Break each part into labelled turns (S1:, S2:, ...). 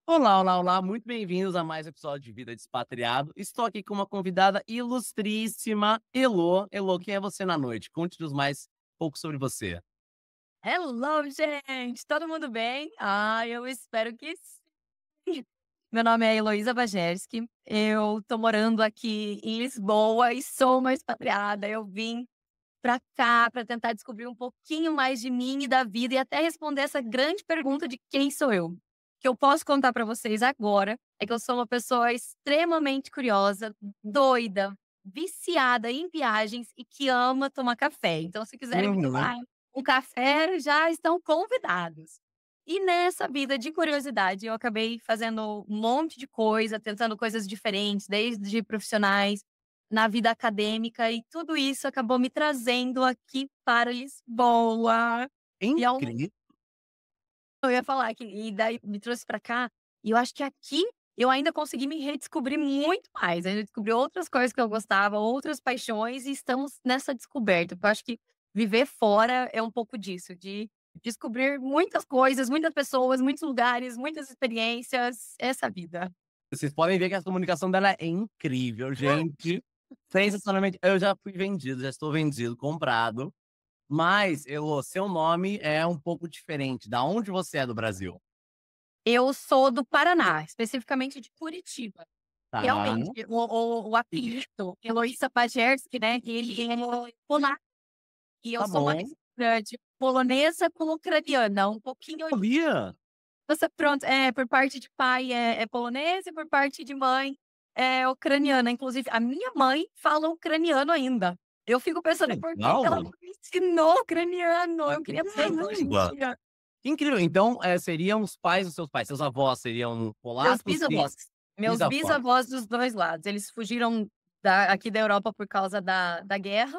S1: Olá, olá, olá, muito bem-vindos a mais um episódio de Vida de Expatriado. Estou aqui com uma convidada ilustríssima, Elô. Elô, quem é você na noite? Conte-nos mais um pouco sobre você.
S2: Hello, gente! Todo mundo bem? Eu espero que sim. Meu nome é Heloísa Bajerski, eu tô morando aqui em Lisboa e sou uma expatriada. Eu vim pra cá pra tentar descobrir um pouquinho mais de mim e da vida e até responder essa grande pergunta de quem sou eu. O que eu posso contar pra vocês agora é que eu sou uma pessoa extremamente curiosa, doida, viciada em viagens e que ama tomar café. Então, se quiserem me
S1: Uhum.
S2: tomar um café, já estão convidados. E nessa vida de curiosidade, eu acabei fazendo um monte de coisa, tentando coisas diferentes, desde profissionais, na vida acadêmica, e tudo isso acabou me trazendo aqui para Lisboa. E é um
S1: Incrível.
S2: eu ia falar que e daí me trouxe pra cá, e eu acho que aqui eu ainda consegui me redescobrir muito mais, ainda descobri outras coisas que eu gostava, outras paixões, e estamos nessa descoberta, porque eu acho que viver fora é um pouco disso, de descobrir muitas coisas, muitas pessoas, muitos lugares, muitas experiências, essa vida.
S1: Vocês podem ver que a comunicação dela é incrível, gente. Sensacionalmente. Eu já fui vendido, já estou vendido, comprado. Mas, Elô, seu nome é um pouco diferente. Da onde você é do Brasil?
S2: Eu sou do Paraná, especificamente de Curitiba.
S1: Tá,
S2: Realmente, o apelido Heloísa Pajerski, né, ele é polaco, e eu
S1: tá
S2: sou uma
S1: bom.
S2: mistura de polonesa com ucraniana, um pouquinho
S1: Sabia?
S2: nossa, pronto, por parte de pai é polonesa e por parte de mãe é ucraniana, inclusive a minha mãe fala ucraniano ainda. Eu fico pensando: "Por que que ela
S1: Legal.
S2: não me ensinou ucraniano? Eu queria aprender hoje em
S1: Caramba.
S2: dia".
S1: Incrível. Então, seriam os pais dos seus pais, seus avós seriam
S2: Meus
S1: polacos e
S2: bisavós, meus
S1: bisavós.
S2: bisavós dos 2 lados, eles fugiram aqui da Europa por causa da guerra,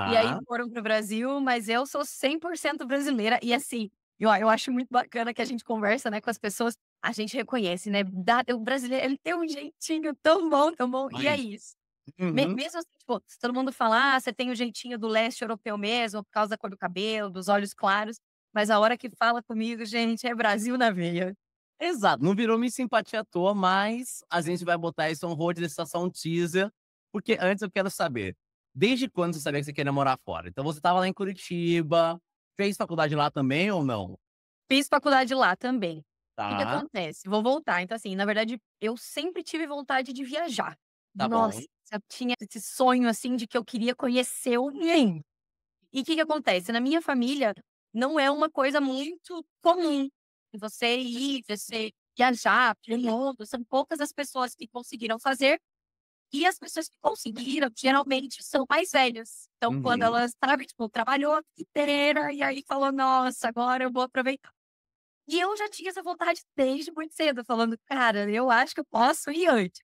S2: e aí
S1: Tá.
S2: foram para o Brasil, mas eu sou 100% brasileira e, assim, eu acho muito bacana que a gente conversa, né, com as pessoas, a gente reconhece, né, o brasileiro, ele tem um jeitinho tão bom, e é
S1: Mas
S2: isso.
S1: uhum.
S2: Mesmo assim, tipo, se todo mundo fala: "Ah, você tem o jeitinho do leste europeu mesmo, por causa da cor do cabelo, dos olhos claros", mas a hora que fala comigo, gente, é Brasil na veia.
S1: Exato, não virou Miss Simpatia à toa, mas a gente vai botar isso on hold, deixar só um teaser, porque antes eu quero saber, desde quando você sabia que você queria morar fora? Então você estava lá em Curitiba, fez faculdade lá também ou não?
S2: Fiz faculdade lá também. O que que
S1: Tá,
S2: acontece? Vou voltar. Então, assim, na verdade, eu sempre tive vontade de viajar.
S1: tá bom.
S2: Nossa, eu tinha esse sonho, assim, de que eu queria conhecer o mundo. E o que que acontece? Na minha família, não é uma coisa muito comum você viajar pelo mundo. São poucas as pessoas que conseguiram fazer. E as pessoas que conseguiram, geralmente, são mais velhas. Então, quando
S1: Uhum.
S2: elas, sabe, tipo, trabalhou a vida inteira e aí falou: "Nossa, agora eu vou aproveitar". E eu já tinha essa vontade desde muito cedo, falando: "Cara, eu acho que eu posso ir antes".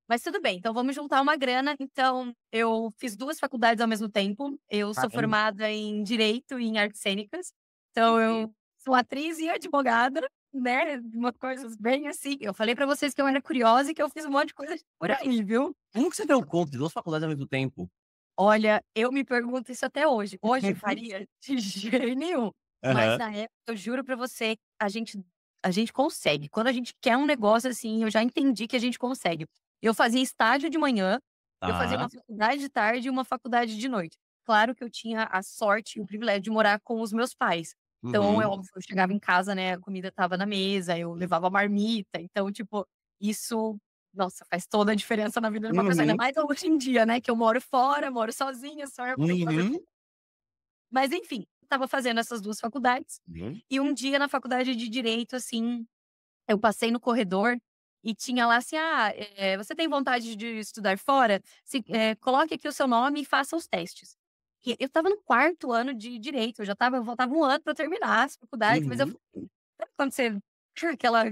S2: Mas tudo bem, então vamos juntar uma grana. Então eu fiz 2 faculdades ao mesmo tempo. Eu sou
S1: Caramba.
S2: formada em direito e em artes cênicas. Então eu sou atriz e advogada, né, uma coisas bem assim. Eu falei pra vocês que eu era curiosa e que eu fiz um monte de coisa por aí, viu.
S1: Como que você deu conta de 2 faculdades ao mesmo tempo?
S2: Olha, eu me pergunto isso até hoje. Hoje faria de jeito nenhum, mas
S1: Aham.
S2: na época, eu juro pra você, a gente consegue. Quando a gente quer um negócio, assim, eu já entendi que a gente consegue. Eu fazia estágio de manhã, eu fazia
S1: Tá.
S2: uma faculdade de tarde e uma faculdade de noite. Claro que eu tinha a sorte e o privilégio de morar com os meus pais. Então, é
S1: Uhum.
S2: óbvio, eu chegava em casa, né, a comida estava na mesa, eu levava marmita, então, tipo, isso, nossa, faz toda a diferença na vida de uma pessoa, ainda
S1: Uhum.
S2: mais hoje em dia, né, que eu moro fora, moro sozinha, só eu que tenho que fazer
S1: Uhum.
S2: tudo. Mas enfim, estava fazendo essas 2 faculdades,
S1: Uhum.
S2: e um dia na faculdade de direito, assim, eu passei no corredor e tinha lá assim: "Ah, você tem vontade de estudar fora? Coloque aqui o seu nome e faça os testes". E eu estava no 4º ano de direito, eu faltava 1 ano para eu terminar as faculdades, mas eu
S1: Uhum.
S2: falei: "Sabe quando você aquela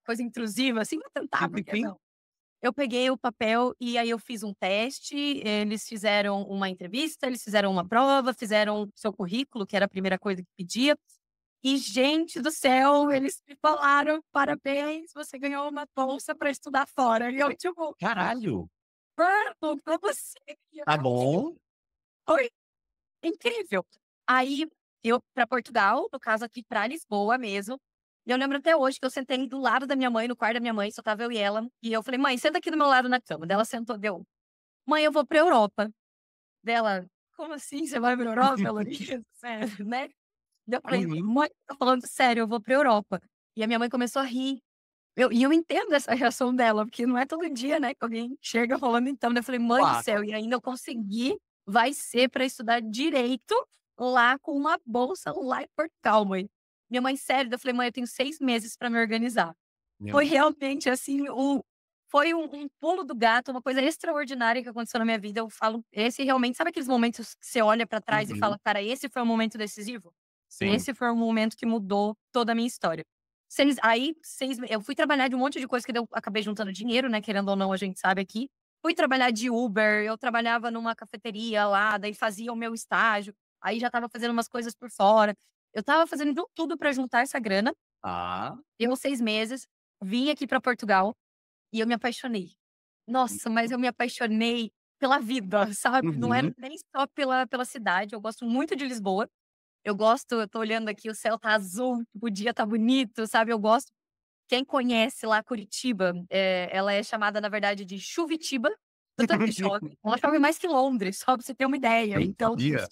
S2: coisa intrusiva, assim, vou tentar,
S1: Sim,
S2: por
S1: sim,
S2: que
S1: sim.
S2: não?". Eu peguei o papel e aí eu fiz um teste, eles fizeram uma entrevista, eles fizeram uma prova, fizeram o seu currículo, que era a primeira coisa que pedia. E, gente do céu, eles me falaram: "Parabéns, você ganhou uma bolsa para estudar fora". E eu tipo:
S1: Caralho.
S2: "Mano, como assim?".
S1: Tá bom.
S2: Foi incrível. Aí eu para Portugal, no caso aqui para Lisboa mesmo. E eu lembro até hoje que eu sentei do lado da minha mãe, no quarto da minha mãe, só tava eu e ela. E eu falei, mãe, senta aqui do meu lado na cama. Daí ela sentou, deu. Mãe, eu vou pra Europa. Dela, como assim você vai pra Europa, Heloísa? Sério, né? Daí eu falei,
S1: Uhum.
S2: mãe, tô falando sério, eu vou pra Europa. E a minha mãe começou a rir. E eu entendo essa reação dela, porque não é todo dia, né, que alguém chega falando então. Daí eu falei, mãe do
S1: Claro.
S2: céu, e ainda eu consegui, vai ser para estudar direito lá com uma bolsa lá em Portugal, mãe. Minha mãe, sério, daí eu falei, mãe, eu tenho 6 meses para me organizar.
S1: Meu
S2: Foi
S1: Deus.
S2: realmente assim, foi um pulo do gato, uma coisa extraordinária que aconteceu na minha vida. Eu falo, esse realmente, sabe aqueles momentos que você olha para trás e
S1: Uhum.
S2: fala, cara, esse foi o momento decisivo?
S1: Sim.
S2: Esse foi o momento que mudou toda a minha história. Eu fui trabalhar de um monte de coisa que eu acabei juntando dinheiro, né, querendo ou não, a gente sabe aqui. Fui trabalhar de Uber, eu trabalhava numa cafeteria lá, daí fazia o meu estágio, aí já estava fazendo umas coisas por fora. Eu estava fazendo de tudo para juntar essa grana.
S1: Ah.
S2: Deu 6 meses, vim aqui para Portugal e eu me apaixonei. Nossa, mas eu me apaixonei pela vida, sabe, não era
S1: Uhum.
S2: nem só pela cidade, eu gosto muito de Lisboa. Eu tô olhando aqui, o céu tá azul, tipo, o dia tá bonito, sabe, eu gosto. Quem conhece lá Curitiba, ela é chamada, na verdade, de Chuvitiba, do tanto que chove. Ela chove mais que Londres, só pra você ter uma ideia.
S1: Eu não
S2: Então,
S1: sabia.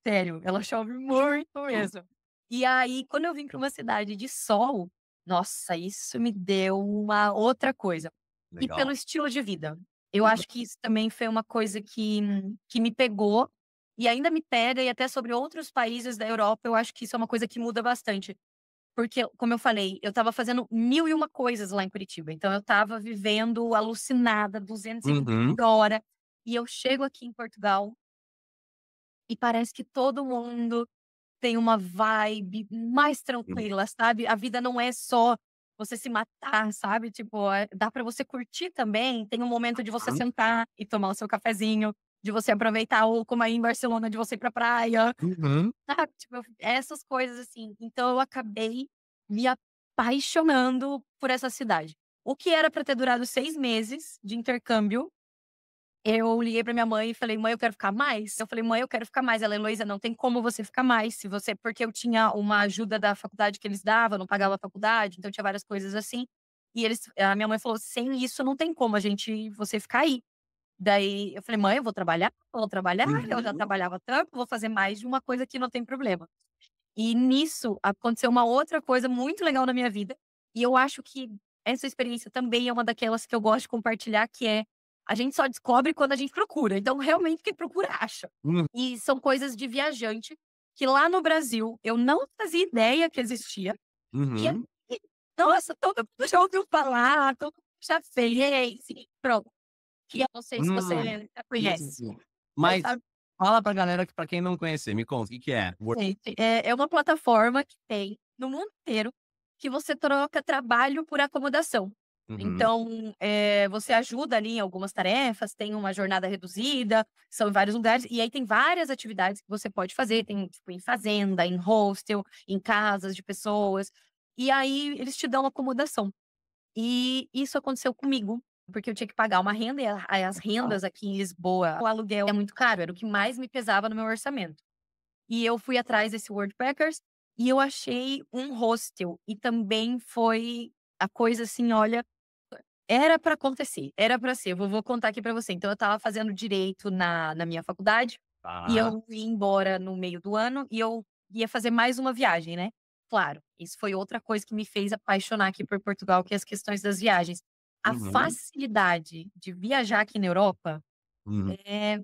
S2: sério, ela chove muito mesmo. E aí, quando eu vim pra uma cidade de sol, nossa, isso me deu uma outra coisa. E pelo
S1: Legal.
S2: estilo de vida. Eu acho que isso também foi uma coisa que me pegou e ainda me pega, e até sobre outros países da Europa, eu acho que isso é uma coisa que muda bastante. Porque, como eu falei, eu estava fazendo 1001 coisas lá em Curitiba, então eu estava vivendo alucinada, 220
S1: Uhum.
S2: por hora, e eu chego aqui em Portugal e parece que todo mundo tem uma vibe mais
S1: Hum.
S2: tranquila, sabe. A vida não é só você se matar, sabe, tipo, dá pra você curtir também, tem um momento de você
S1: Uhum.
S2: sentar e tomar o seu cafezinho, de você aproveitar, ou como aí em Barcelona, de você ir pra praia.
S1: Uhum.
S2: Sabe, tipo, essas coisas assim. Então eu acabei me apaixonando por essa cidade. O que era pra ter durado 6 meses de intercâmbio, eu liguei pra minha mãe e falei: "Mãe, eu quero ficar mais". Eu falei: "Mãe, eu quero ficar mais". Ela: "Heloísa, não tem como você ficar mais, se você", porque eu tinha uma ajuda da faculdade que eles davam, eu não pagava a faculdade, então tinha várias coisas assim. E a minha mãe falou: "Sem isso não tem como você ficar aí". Daí eu falei: "Mãe, eu vou trabalhar, eu já
S1: Uhum.
S2: trabalhava tanto, vou fazer mais de uma coisa que não tem problema". E nisso aconteceu uma outra coisa muito legal na minha vida, e eu acho que essa experiência também é uma daquelas que eu gosto de compartilhar, que é, a gente só descobre quando a gente procura, então realmente quem procura acha.
S1: Hum.
S2: E são coisas de viajante, que lá no Brasil eu não fazia ideia que existia, e
S1: Uhum.
S2: aqui, nossa, todo mundo já ouviu falar, todo mundo já fez, e pronto. Que eu não sei se você
S1: Hum.
S2: já
S1: Sim, sim,
S2: conhece,
S1: sim.
S2: mas
S1: Mas
S2: sabe.
S1: fala pra galera que pra quem não conhecer, me conta, o que que é?
S2: Gente, é uma plataforma que tem no mundo inteiro, que você troca trabalho por acomodação.
S1: Uhum.
S2: Então, você ajuda ali em algumas tarefas, tem uma jornada reduzida, são em vários lugares, e aí tem várias atividades que você pode fazer, tem tipo em fazenda, em hostel, em casas de pessoas, e aí eles te dão acomodação. E isso aconteceu comigo, porque eu tinha que pagar uma renda, e as rendas aqui em Lisboa, o aluguel é muito caro, era o que mais me pesava no meu orçamento. E eu fui atrás desse Worldpackers e eu achei um hostel. E também foi a coisa assim, olha, era pra acontecer, era pra ser. Eu vou contar aqui pra você. Então eu estava fazendo direito na minha faculdade, e
S1: Tá.
S2: eu ia embora no meio do ano, e eu ia fazer mais uma viagem, né. Claro, isso foi outra coisa que me fez apaixonar aqui por Portugal, que é as questões das viagens. A
S1: Uhum.
S2: facilidade de viajar aqui na Europa
S1: Uhum.
S2: é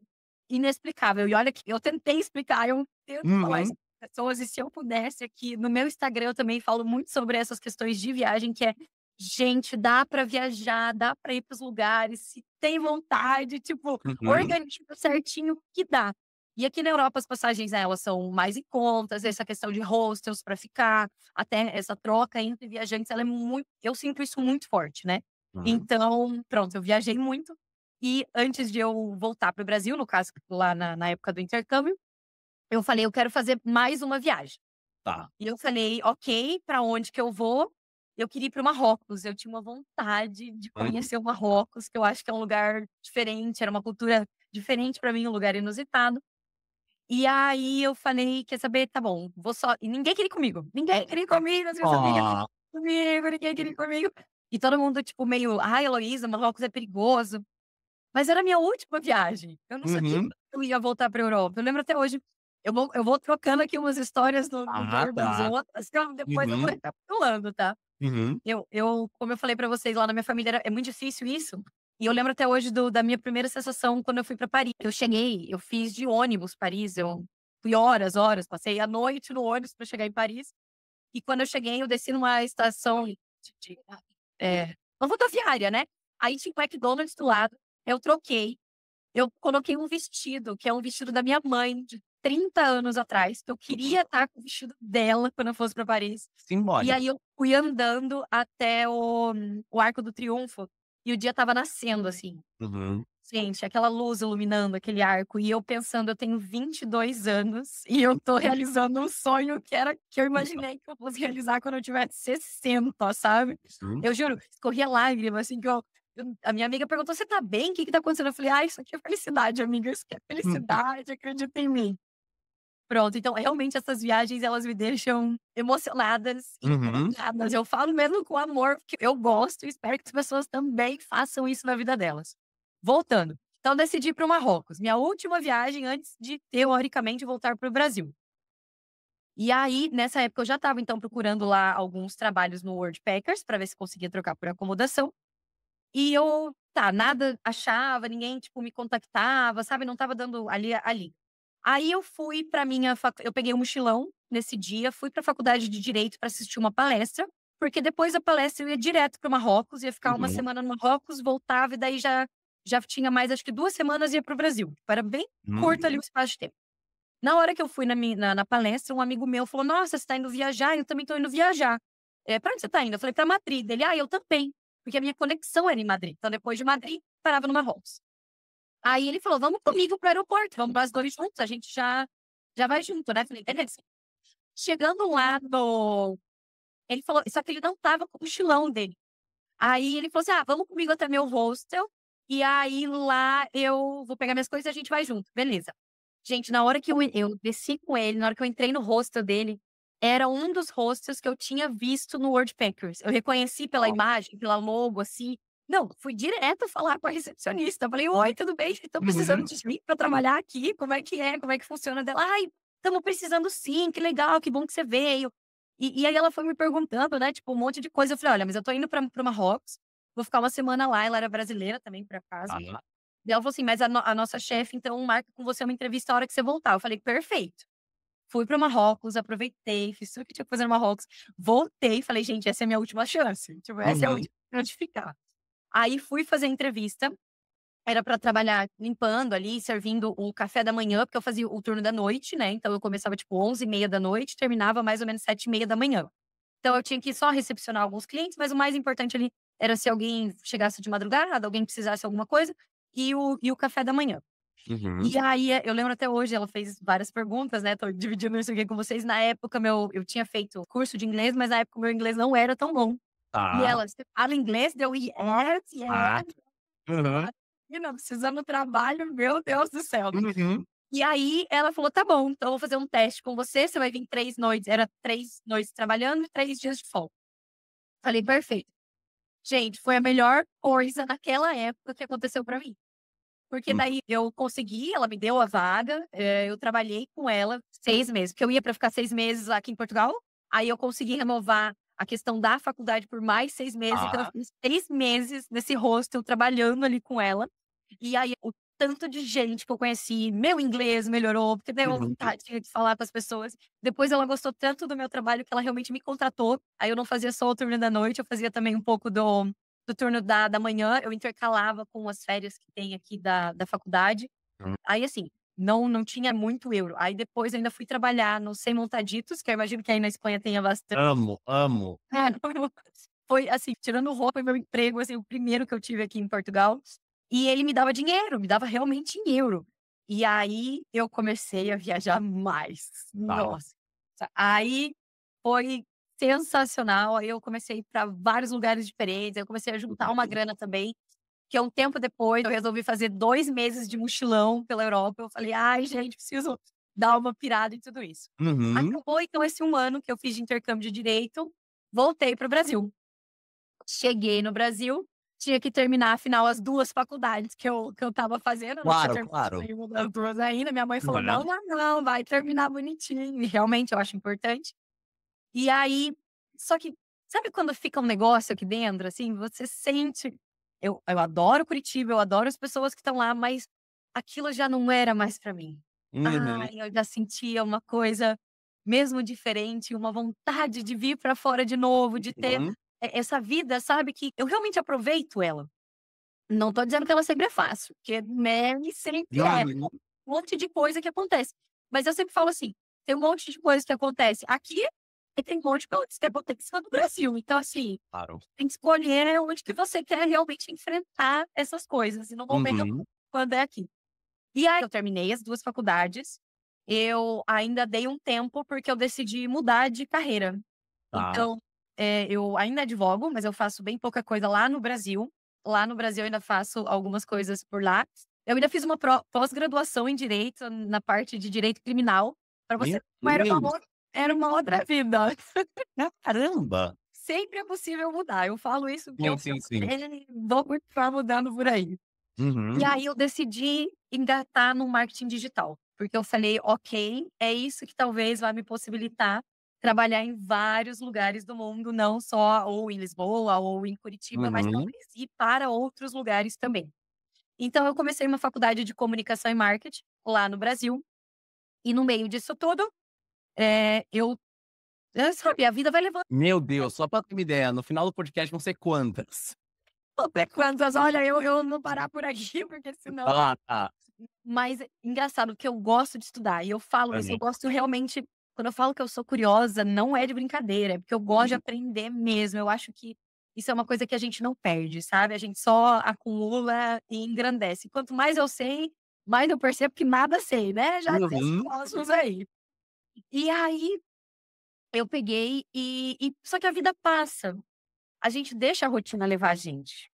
S2: inexplicável. E olha que eu tentei explicar, eu tento falar isso
S1: Uhum.
S2: para pessoas, e se eu pudesse aqui no meu Instagram eu também falo muito sobre essas questões de viagem, que é: "Gente, dá pra viajar, dá pra ir para os lugares, se tem vontade, tipo,
S1: Uhum.
S2: organiza certinho que dá". E aqui na Europa as passagens, né, elas são mais em contas, essa questão de hostels pra ficar, até essa troca entre viajantes, ela é muito, eu sinto isso muito forte, né.
S1: Uhum.
S2: Então, pronto, eu viajei muito, e antes de eu voltar para o Brasil, no caso lá na época do intercâmbio, eu falei: "Eu quero fazer mais uma viagem".
S1: Tá.
S2: E eu falei: "Ok, para onde que eu vou?". Eu queria ir para o Marrocos, eu tinha uma vontade de
S1: Hum.
S2: conhecer o Marrocos, que eu acho que é um lugar diferente, era uma cultura diferente para mim, um lugar inusitado. E aí eu falei: "Quer saber? Tá bom, vou só", e ninguém queria ir comigo, ninguém queria ir comigo, as minhas amigas.
S1: Ah.
S2: comigo, ninguém queria ir comigo. E todo mundo, tipo, meio, ai, Heloísa, Marrocos é perigoso. Mas era a minha última viagem. Eu não sabia
S1: Uhum.
S2: quando eu ia voltar pra Europa. Eu lembro até hoje. Eu vou trocando aqui umas histórias no
S1: Ah,
S2: meio das
S1: tá.
S2: outras, que eu depois eu vou
S1: Uhum,
S2: recapitulando, tá?
S1: uhum.
S2: Como eu falei pra vocês, lá na minha família é muito difícil isso. E eu lembro até hoje da minha primeira sensação quando eu fui pra Paris. Eu fiz de ônibus Paris, eu fui horas, passei a noite no ônibus pra chegar em Paris. E quando eu cheguei, eu desci numa estação de uma rodoviária, né. Aí tinha um McDonald's do lado, eu troquei, eu coloquei um vestido, que é um vestido da minha mãe de 30 anos atrás, que eu queria estar com o vestido dela quando eu fosse pra Paris. E
S1: Simbólico.
S2: aí eu fui andando até o Arco do Triunfo, e o dia estava nascendo, assim.
S1: Uhum.
S2: Gente, aquela luz iluminando aquele arco, e eu pensando: "Eu tenho 22 anos e eu tô realizando um sonho que eu imaginei que eu fosse realizar quando eu tivesse 60", sabe.
S1: Sim.
S2: Eu juro, escorria lágrima, assim, a minha amiga perguntou: "Você tá bem? O que que tá acontecendo?" Eu falei: "Ai, isso aqui é felicidade, amiga, isso aqui é
S1: Uhum.
S2: felicidade, acredita em mim". Pronto, então realmente essas viagens elas me deixam emocionadas e
S1: Uhum.
S2: empolgadas. Eu falo mesmo com amor, porque eu gosto e espero que as pessoas também façam isso na vida delas. Voltando, então decidi ir para o Marrocos, minha última viagem antes de teoricamente voltar para o Brasil. E aí, nessa época eu já estava então procurando lá alguns trabalhos no Worldpackers para ver se conseguia trocar por acomodação. E eu, tá, nada achava, ninguém, tipo, me contactava, sabe, não estava dando ali. Aí eu fui pra minha eu peguei um mochilão nesse dia, fui pra faculdade de direito para assistir uma palestra, porque depois da palestra eu ia direto para o Marrocos, ia ficar uma
S1: Uhum.
S2: semana no Marrocos, voltava e daí já tinha mais acho que 2 semanas e ia para o Brasil. Tipo, era bem curto ali o espaço de tempo. Na hora que eu fui na palestra, um amigo meu falou: "Nossa, você tá indo viajar? Eu também tô indo viajar". "Pra onde você tá indo?" Eu falei: "Pra Madrid". Ele: "Ah, eu também", porque a minha conexão era em Madrid. Então depois de Madrid, parava no Marrocos. Aí ele falou: "Vamos comigo para o aeroporto, vamos nós 2 juntos, a gente já vai junto, né". Falei: "Beleza". Chegando lá no ele falou só que ele não estava com o mochilão dele. Aí ele falou assim: "Ah, vamos comigo até meu hostel, e aí lá eu vou pegar minhas coisas e a gente vai junto". Beleza. Gente, na hora que eu desci com ele, na hora que eu entrei no hostel dele, era um dos hostels que eu tinha visto no Worldpackers. Eu reconheci pela
S1: Ó.
S2: imagem, pela logo, assim. Não, fui direto falar com a recepcionista. Falei: "Oi, tudo bem? Vocês estão precisando
S1: Uhum.
S2: de mim para trabalhar aqui? Como é que é? Como é que funciona?" Dela: "Ai, estamos precisando sim, que legal, que bom que você veio". E aí ela foi me perguntando, né, tipo, um monte de coisa. Eu falei: "Olha, mas eu tô indo para o Marrocos, vou ficar uma semana lá". Ela era brasileira também, por acaso.
S1: Tá.
S2: Daí ela falou assim: "Mas a nossa chefe, então, marca com você uma entrevista a hora que você voltar". Eu falei: "Perfeito". Fui para o Marrocos, aproveitei, fiz tudo que tinha que fazer no Marrocos, voltei, falei: "Gente, essa é a minha última chance, tipo, essa é a
S1: Uhum.
S2: última chance de ficar". Aí fui fazer a entrevista, era para trabalhar limpando ali, servindo o café da manhã, porque eu fazia o turno da noite, né, então eu começava tipo 11h30 da noite, terminava mais ou menos 7h30 da manhã. Então eu tinha que só recepcionar alguns clientes, mas o mais importante ali era se alguém chegasse de madrugada, alguém precisasse alguma coisa, e o café da manhã.
S1: Uhum.
S2: E aí, eu lembro até hoje, ela fez várias perguntas, né, tô dividindo isso aqui com vocês. Na época, eu tinha feito curso de inglês, mas na época o meu inglês não era tão bom. E
S1: Tá.
S2: ela: "Você fala inglês?" Deu: "Yes,
S1: Ah.
S2: yes".
S1: Aham.
S2: Menina, precisando do trabalho, meu Deus do céu.
S1: Uhum.
S2: E aí ela falou: "Tá bom, então eu vou fazer um teste com você, você vai vir 3 noites", era 3 noites trabalhando e 3 dias de folga. Falei: "Perfeito". Gente, foi a melhor coisa naquela época que aconteceu pra mim. Porque
S1: Hum.
S2: daí eu consegui, ela me deu a vaga, eu trabalhei com ela 6 meses, porque eu ia para ficar 6 meses aqui em Portugal, aí eu consegui renovar a questão da faculdade por mais 6 meses, então eu
S1: Tá.
S2: fiz 6 meses nesse hostel trabalhando ali com ela, e aí o tanto de gente que eu conheci, meu inglês melhorou, porque deu
S1: Uhum.
S2: vontade de falar com as pessoas. Depois ela gostou tanto do meu trabalho que ela realmente me contratou, aí eu não fazia só o turno da noite, eu fazia também um pouco do turno da manhã, eu intercalava com as férias que tem aqui da faculdade.
S1: Hum.
S2: Aí, assim, não tinha muito euro. Aí depois eu ainda fui trabalhar no Sem Montaditos, que eu imagino que aí na Espanha tenha bastante.
S1: Amo, amo.
S2: É, foi assim, tirando roupa, foi meu emprego, assim, o primeiro que eu tive aqui em Portugal. E ele me dava dinheiro, me dava realmente em euro. E aí eu comecei a viajar mais.
S1: Tá.
S2: Nossa! Aí foi sensacional. Aí eu comecei a ir pra vários lugares diferentes, aí eu comecei a juntar uma
S1: Uhum.
S2: grana também, que um tempo depois eu resolvi fazer 2 meses de mochilão pela Europa. Eu falei: "Ai, gente, preciso dar uma pirada em tudo isso".
S1: Uhum.
S2: Acabou então esse 1 ano que eu fiz de intercâmbio de direito, voltei para o Brasil. Cheguei no Brasil, tinha que terminar, afinal, as 2 faculdades que eu estava fazendo, eu não tinha
S1: Claro,
S2: terminado
S1: claro.
S2: nenhuma das 2 ainda, minha mãe falou:
S1: Olha.
S2: "Não, não, não, vai terminar bonitinho", e realmente eu acho importante. E aí só que sabe quando fica um negócio aqui dentro, assim, você sente eu adoro Curitiba, eu adoro as pessoas que estão lá, mas aquilo já não era mais para mim.
S1: Uhum.
S2: Ai, eu já sentia uma coisa mesmo diferente, uma vontade de vir para fora de novo, de ter
S1: Uhum.
S2: essa vida, sabe, que eu realmente aproveito ela. Não tô dizendo que ela sempre é fácil, porque, né, nem sempre é.
S1: Uhum.
S2: Um monte de coisa que acontece. Mas eu sempre falo assim: tem um monte de coisa que acontece aqui e tem um monte de coisa que acontece no Brasil. Então, assim,
S1: Claro.
S2: tem que escolher onde que você quer realmente enfrentar essas coisas, e no momento,
S1: Uhum.
S2: quando é aqui. E aí eu terminei as 2 faculdades, eu ainda dei um tempo, porque eu decidi mudar de carreira.
S1: Tá.
S2: Então, eu ainda advogo, mas eu faço bem pouca coisa lá no Brasil. Lá no Brasil eu ainda faço algumas coisas por lá. Eu ainda fiz uma pós-graduação em direito, na parte de direito criminal, para você
S1: Meu
S2: era uma
S1: Deus!
S2: era uma outra vida.
S1: Caramba!
S2: Sempre é possível mudar, eu falo isso porque
S1: Sim,
S2: eu
S1: sim, sim.
S2: dou muito pra mudando por aí. E
S1: Uhum.
S2: aí eu decidi engatar no marketing digital, porque eu falei: "Ok, é isso que talvez vai me possibilitar trabalhar em vários lugares do mundo, não só ou em Lisboa ou em Curitiba, mas
S1: Uhum.
S2: talvez ir para outros lugares também". Então eu comecei uma faculdade de comunicação e marketing lá no Brasil, e no meio disso tudo, eu sabe, a vida vai levando
S1: Meu Deus, só pra ter uma ideia, no final do podcast vão ser quantas?
S2: até quantas, olha, eu não parar por aqui, porque senão.
S1: Ah, tá.
S2: Mas engraçado que eu gosto de estudar, e eu falo isso, eu
S1: Aham.
S2: gosto realmente quando eu falo que eu sou curiosa, não é de brincadeira, é porque eu gosto de
S1: Uhum.
S2: aprender mesmo, eu acho que isso é uma coisa que a gente não perde, sabe, a gente só acumula e engrandece. Quanto mais eu sei, mais eu percebo que nada sei, né, já tem esse
S1: Uhum.
S2: cosmos aí. E aí, eu peguei só que a vida passa, a gente deixa a rotina levar a gente.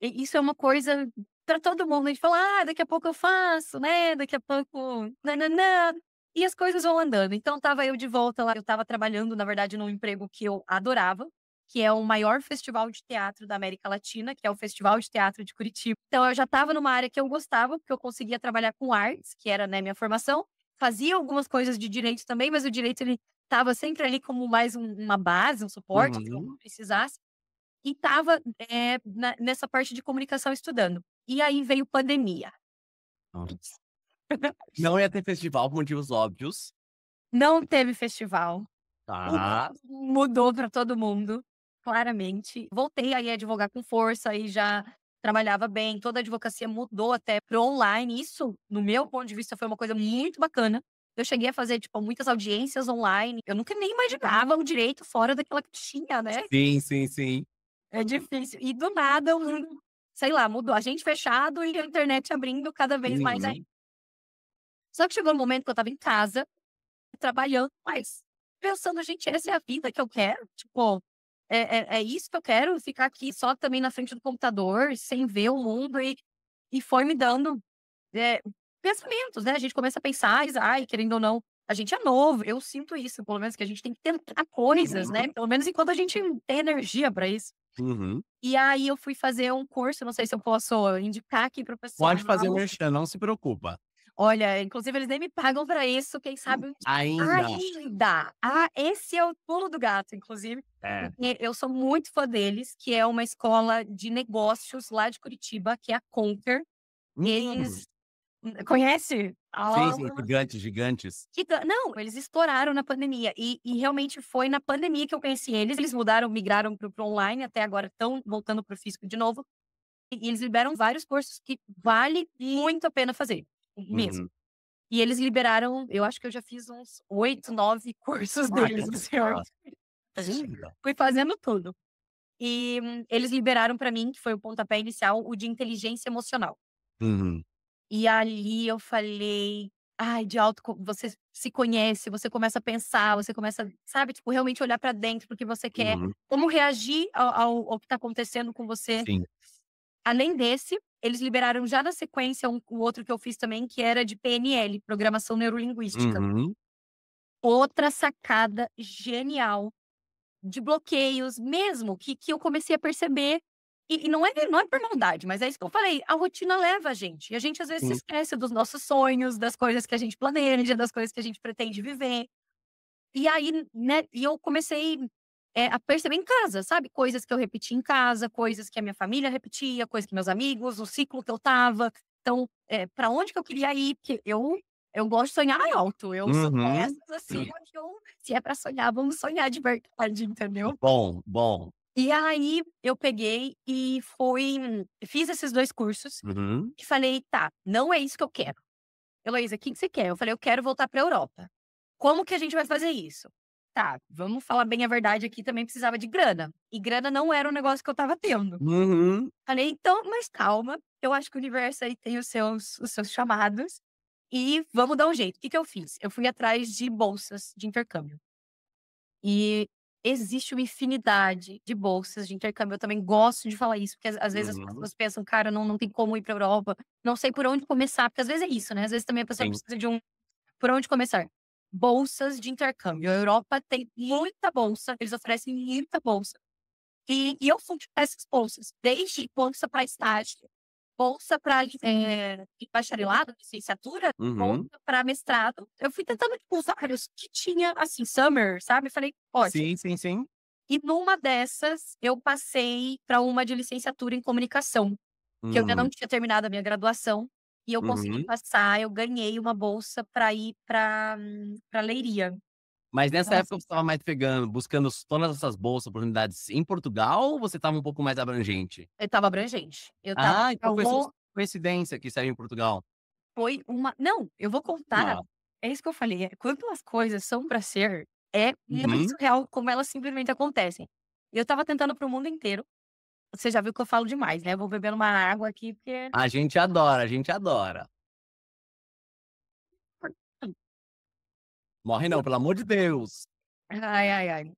S2: E isso é uma coisa para todo mundo, a gente fala: "Ah, daqui a pouco eu faço, né, daqui a pouco nã-nã-nã", e as coisas vão andando. Então estava eu de volta lá, eu estava trabalhando, na verdade, num emprego que eu adorava, que é o maior festival de teatro da América Latina, que é o Festival de Teatro de Curitiba. Então eu já estava numa área que eu gostava, porque eu conseguia trabalhar com artes, que era, né, minha formação, fazia algumas coisas de direito também, mas o direito ele estava sempre ali como mais uma base, um suporte, se eu
S1: Uhum.
S2: precisasse. E estava, nessa parte de comunicação estudando. E aí veio pandemia.
S1: Nossa. Não ia ter festival por motivos óbvios.
S2: Não teve festival. O
S1: Tá.
S2: mundo mudou para todo mundo, claramente. Voltei aí a advogar com força e já trabalhava bem, toda a advocacia mudou até para online. Isso, no meu ponto de vista, foi uma coisa muito bacana. Eu cheguei a fazer, tipo, muitas audiências online. Eu nunca nem imaginava o direito fora daquela caixinha, né.
S1: Sim, sim, sim.
S2: É difícil. E do nada o mundo, sei lá, mudou. A gente fechado e a internet abrindo cada vez mais aí.
S1: Uhum.
S2: Só que chegou no momento que eu estava em casa, trabalhando, mas pensando: "Gente, essa é a vida que eu quero? Tipo, é isso que eu quero? Ficar aqui só também na frente do computador, sem ver o mundo?" E foi me dando, eh, pensamentos, né. A gente começa a pensar, ai, querendo ou não, a gente é novo, eu sinto isso, pelo menos que a gente tem que tentar coisas, né,
S1: Uhum.
S2: pelo menos enquanto a gente tem energia para isso.
S1: Uhum.
S2: E aí eu fui fazer um curso, não sei se eu posso indicar aqui para o pessoal.
S1: Pode fazer o merchan, não se preocupa.
S2: Olha, inclusive eles nem me pagam para isso, quem sabe um dia.
S1: Ainda.
S2: Ainda! Ah, esse é o pulo do gato, inclusive,
S1: É.
S2: porque eu sou muito fã deles, que é uma escola de negócios lá de Curitiba, que é a Conquer.
S1: Hum.
S2: Eles conhece?
S1: Sim,
S2: Ah,
S1: sim, gigantes, gigantes.
S2: não, eles estouraram na pandemia e realmente foi na pandemia que eu conheci eles. Eles mudaram, migraram para o online, até agora estão voltando para o físico de novo. E eles liberam vários cursos que vale muito a pena fazer, mesmo.
S1: Uhum.
S2: E eles liberaram, eu acho que eu já fiz uns 8, 9 cursos deles, assim, ó.
S1: Nossa. Ainda.
S2: Fui fazendo tudo. E, eles liberaram pra mim, que foi o pontapé inicial, o de inteligência emocional.
S1: Uhum.
S2: E ali eu falei: "Ai, de auto você se conhece, você começa a pensar, você começa, sabe, tipo, realmente olhar pra dentro, para o que você quer,
S1: Uhum.
S2: como reagir ao que tá acontecendo com você".
S1: Sim.
S2: Além desse, eles liberaram já na sequência o outro que eu fiz também, que era de PNL, Programação Neurolinguística.
S1: Uhum.
S2: Outra sacada genial de bloqueios mesmo, que eu comecei a perceber. E não é por maldade, mas é isso que eu falei, a rotina leva a gente. E a gente às vezes se
S1: Sim.
S2: esquece dos nossos sonhos, das coisas que a gente planeja, das coisas que a gente pretende viver. E aí, né, e eu comecei, a perceber em casa, sabe, coisas que eu repeti em casa, coisas que a minha família repetia, coisas que meus amigos, o ciclo que eu estava. Então, pra onde que eu queria ir, porque eu gosto de sonhar alto, eu sou
S1: Uhum.
S2: dessas, assim, que eu se é pra sonhar, vamos sonhar de verdade, entendeu?
S1: Bom, bom.
S2: E aí, eu peguei e fiz esses 2 cursos
S1: Uhum.
S2: e falei: "Tá, não é isso que eu quero. Heloísa, o que que você quer?" Eu falei: "Eu quero voltar pra Europa. Como que a gente vai fazer isso?" Tá, vamos falar bem a verdade aqui, também precisava de grana. E grana não era um negócio que eu estava tendo.
S1: Uhum.
S2: Falei: "Então, mas calma, eu acho que o universo aí tem os seus chamados e vamos dar um jeito." O que que eu fiz? Eu fui atrás de bolsas de intercâmbio. E existe uma infinidade de bolsas de intercâmbio. Eu também gosto de falar isso, porque às vezes as
S1: Uhum.
S2: pessoas pensam: "Cara, não tem como ir pra Europa, não sei por onde começar", porque às vezes é isso, né, às vezes também a pessoa
S1: Sim.
S2: precisa de por onde começar? Bolsas de intercâmbio. A Europa tem muita bolsa, eles oferecem muita bolsa. E eu fui para essas bolsas, desde bolsa para estágio, bolsa para bacharelado, licenciatura,
S1: Uhum.
S2: bolsa para mestrado. Eu fui tentando, tipo, vários que tinha, assim, summer, sabe? Falei: "Pode."
S1: Sim, sim, sim.
S2: E numa dessas, eu passei para uma de licenciatura em comunicação, que eu ainda não
S1: Uhum.
S2: tinha terminado a minha graduação, e eu consegui
S1: Uhum.
S2: passar, eu ganhei uma bolsa para ir para Leiria.
S1: Mas nessa
S2: Nossa.
S1: época você estava mais buscando todas essas bolsas, oportunidades em Portugal ou você estava um pouco mais abrangente?
S2: Eu estava abrangente. Eu estava
S1: Ah, então foi só coincidência que saiu em Portugal.
S2: foi uma não, eu vou contar,
S1: Ah.
S2: é isso que eu falei, quando as coisas são pra ser, é muito
S1: Uhum.
S2: surreal como elas simplesmente acontecem. Eu estava tentando para o mundo inteiro, você já viu que eu falo demais, né, eu vou bebendo uma água aqui, porque
S1: A gente adora, a gente adora. Morre não, pelo amor de Deus.
S2: ai, ai, ai.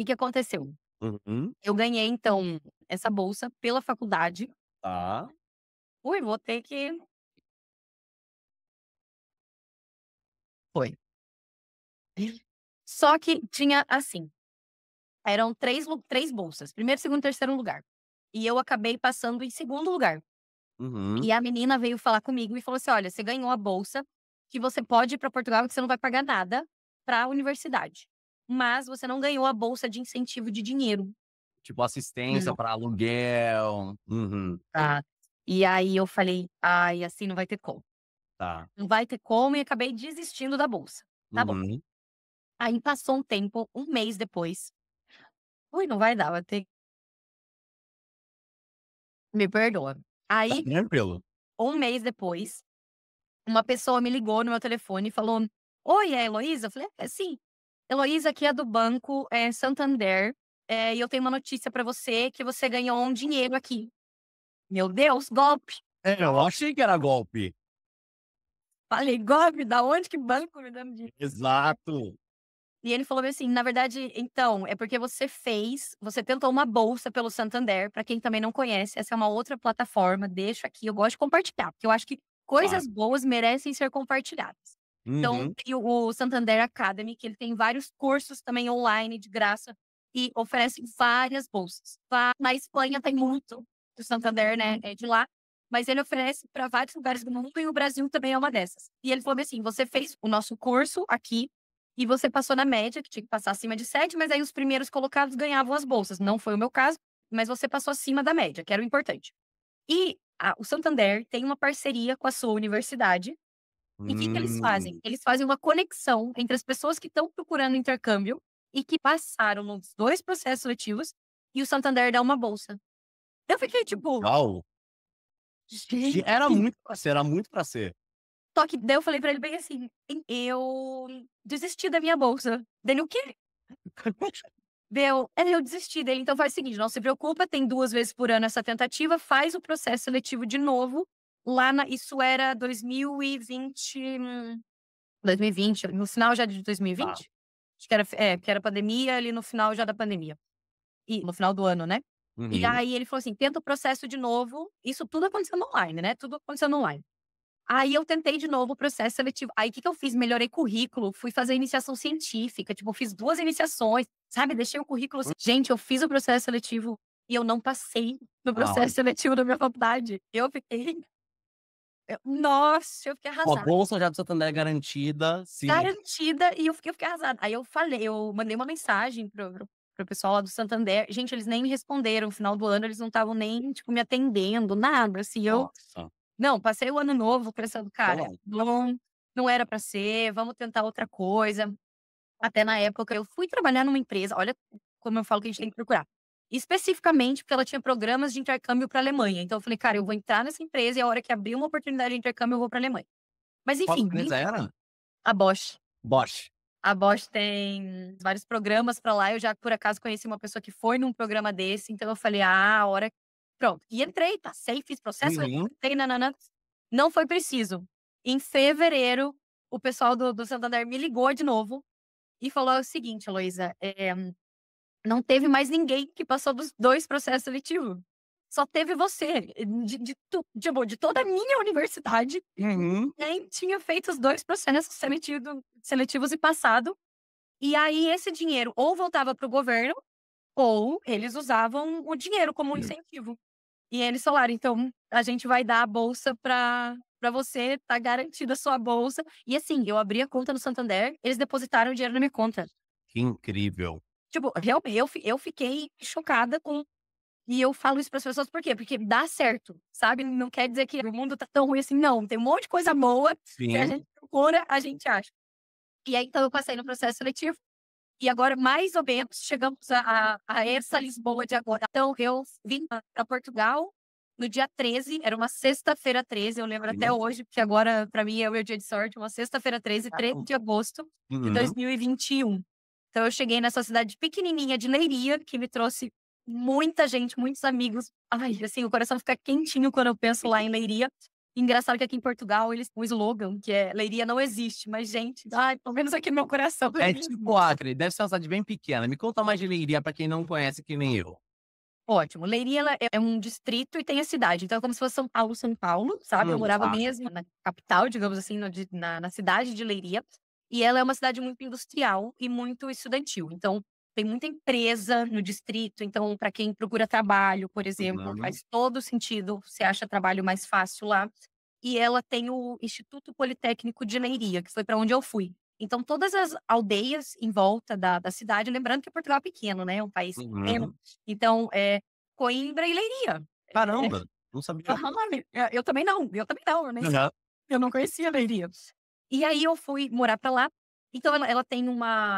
S2: Que aconteceu?
S1: Uhum.
S2: Eu ganhei então essa bolsa pela faculdade.
S1: Tá.
S2: Ui, vou ter que foi. Só que tinha assim, eram 3 bolsas, primeiro, segundo, terceiro lugar. E eu acabei passando em segundo lugar.
S1: Uhum.
S2: E a menina veio falar comigo e falou assim: "Olha, você ganhou a bolsa, que você pode ir para Portugal, que você não vai pagar nada para a universidade. Mas você não ganhou a bolsa de incentivo de dinheiro."
S1: Tipo assistência
S2: Não.
S1: para aluguel. Uhum.
S2: Tá. E aí eu falei: "Ai, assim não vai ter como.
S1: Tá.
S2: Não vai ter como", e acabei desistindo da bolsa. Tá bom.
S1: Uhum.
S2: Aí passou um tempo, um mês depois. Ui, não vai dar, vai ter me perdoa.
S1: Tá
S2: Aí,
S1: tranquilo.
S2: um mês depois, uma pessoa me ligou no meu telefone e falou: "Oi, é a Heloísa?" Eu falei: "É, sim. Heloísa aqui é do banco, Santander, e eu tenho uma notícia pra você, que você ganhou um dinheiro aqui." Meu Deus, golpe.
S1: É, eu achei que era golpe.
S2: Falei: "Golpe? Da onde que banco me dando dinheiro?"
S1: Exato.
S2: E ele falou bem assim: "Na verdade, então, é porque você tentou uma bolsa pelo Santander." Pra quem também não conhece, essa é uma outra plataforma, deixo aqui, eu gosto de compartilhar, porque eu acho que
S1: Claro.
S2: coisas boas merecem ser compartilhadas. Então,
S1: Uhum.
S2: tem o Santander Academy, que ele tem vários cursos também online de graça e oferece várias bolsas. Na Espanha tem muito do Santander, né, é de lá, mas ele oferece para vários lugares do mundo e o Brasil também é uma dessas. E ele falou bem assim: "Você fez o nosso curso aqui e você passou na média, que tinha que passar acima de 7, mas aí os primeiros colocados ganhavam as bolsas." Não foi o meu caso, mas você passou acima da média, que era o importante. E o Santander tem uma parceria com a sua universidade, e o que que eles fazem?
S1: Hum.
S2: Eles fazem uma conexão entre as pessoas que estão procurando intercâmbio e que passaram nos 2 processos seletivos, e o Santander dá uma bolsa. Eu fiquei tipo:
S1: Legal. Era
S2: "Gente."
S1: muito pra ser, era muito pra ser.
S2: Só que daí eu falei pra ele bem assim: "Eu desisti da minha bolsa." Dele: "O quê?" Eu desisti dele. "Então faz o seguinte, não se preocupa, tem 2 vezes por ano essa tentativa, faz o processo seletivo de novo, lá na" isso era 2020, 2020, no final já de
S1: Tá.
S2: 2020? Acho que era porque era pandemia, ali no final já da pandemia. E no final do ano, né. E
S1: Uhum.
S2: aí ele falou assim: "Tenta o processo de novo", isso tudo acontecendo online, né, tudo acontecendo online. Aí eu tentei de novo o processo seletivo. Aí o que que eu fiz? Melhorei currículo, fui fazer iniciação científica, tipo, fiz 2 iniciações, sabe, deixei o currículo assim. Gente, eu fiz o processo seletivo e eu não passei no
S1: Ah,
S2: processo seletivo da minha faculdade. Nossa, eu fiquei
S1: com a
S2: arrasada.
S1: bolsa já do Santander garantida, sim.
S2: Garantida, e eu fiquei arrasada. Aí eu mandei uma mensagem pro pessoal lá do Santander. Gente, eles nem me responderam, no final do ano eles não estavam nem, tipo, me atendendo, nada, assim,
S1: Nossa,
S2: não, passei o ano novo pensando: "Cara,
S1: bom.
S2: não era pra ser, vamos tentar outra coisa". Até na época eu fui trabalhar numa empresa, olha como eu falo que a gente tem que procurar. Especificamente porque ela tinha programas de intercâmbio pra Alemanha, então eu falei: "Cara, eu vou entrar nessa empresa e a hora que abrir uma oportunidade de intercâmbio eu vou pra Alemanha". Mas
S1: Qual
S2: enfim,
S1: empresa era?
S2: a Bosch.
S1: Bosch.
S2: A Bosch tem vários programas pra lá, eu já por acaso conheci uma pessoa que foi num programa desse, então eu falei: "Ah, a hora". Pronto, e entrei, passei, fiz processo,
S1: Uhum.
S2: passei, nã não foi preciso. Em fevereiro, o pessoal do Santander me ligou de novo e falou o seguinte: "Heloísa, não teve mais ninguém que passou dos 2 processos seletivos. Só teve você, de toda a minha universidade,
S1: Uhum.
S2: ninguém tinha feito os 2 processos seletivos e passado. E aí esse dinheiro ou voltava para o governo, ou eles usavam o dinheiro como um incentivo". E eles falaram: "Então, a gente vai dar a bolsa pra você, tá garantida a sua bolsa". E assim, eu abri a conta no Santander, eles depositaram o dinheiro na minha conta.
S1: Que incrível.
S2: Tipo, realmente eu fiquei chocada com e eu falo isso para as pessoas por quê? Porque dá certo, sabe? Não quer dizer que o mundo tá tão ruim assim, não. Tem um monte de coisa boa, se a
S1: Sim.
S2: gente procura, a gente acha. E aí, então eu passei no processo seletivo, e agora mais ou menos chegamos a essa Lisboa de agora. Então eu vim pra Portugal no dia 13, era uma sexta-feira 13, eu lembro até
S1: Sim.
S2: hoje, porque agora pra mim é o meu dia de sorte, uma sexta-feira 13, 13 de agosto de
S1: Uhum.
S2: 2021. Então eu cheguei nessa cidade pequenininha de Leiria, que me trouxe muita gente, muitos amigos. Ai, assim, o coração fica quentinho quando eu penso lá em Leiria. Engraçado que aqui em Portugal eles têm um slogan que é "Leiria não existe", mas gente, ai, pelo menos aqui no meu coração
S1: É
S2: Leiria
S1: tipo Acre, deve ser uma cidade bem pequena. Me conta mais de Leiria pra quem não conhece que nem eu.
S2: ótimo. Leiria ela é um distrito e tem a cidade, então é como se fosse São Paulo, sabe. Eu morava
S1: Tá.
S2: mesmo na capital, digamos assim, no de na cidade de Leiria, e ela é uma cidade muito industrial e muito estudantil. Então, tem muita empresa no distrito, então para quem procura trabalho, por exemplo,
S1: Uhum.
S2: faz todo sentido, você acha trabalho mais fácil lá. E ela tem o Instituto Politécnico de Leiria, que foi para onde eu fui. Então todas as aldeias em volta da cidade, lembrando que Portugal é pequeno, né, é um país pequeno,
S1: Uhum.
S2: então, Coimbra e Leiria. É.
S1: Caramba, não sabia.
S2: Aham, eu também não,
S1: Aham.
S2: eu não conhecia Leiria. E aí eu fui morar pra lá, então ela tem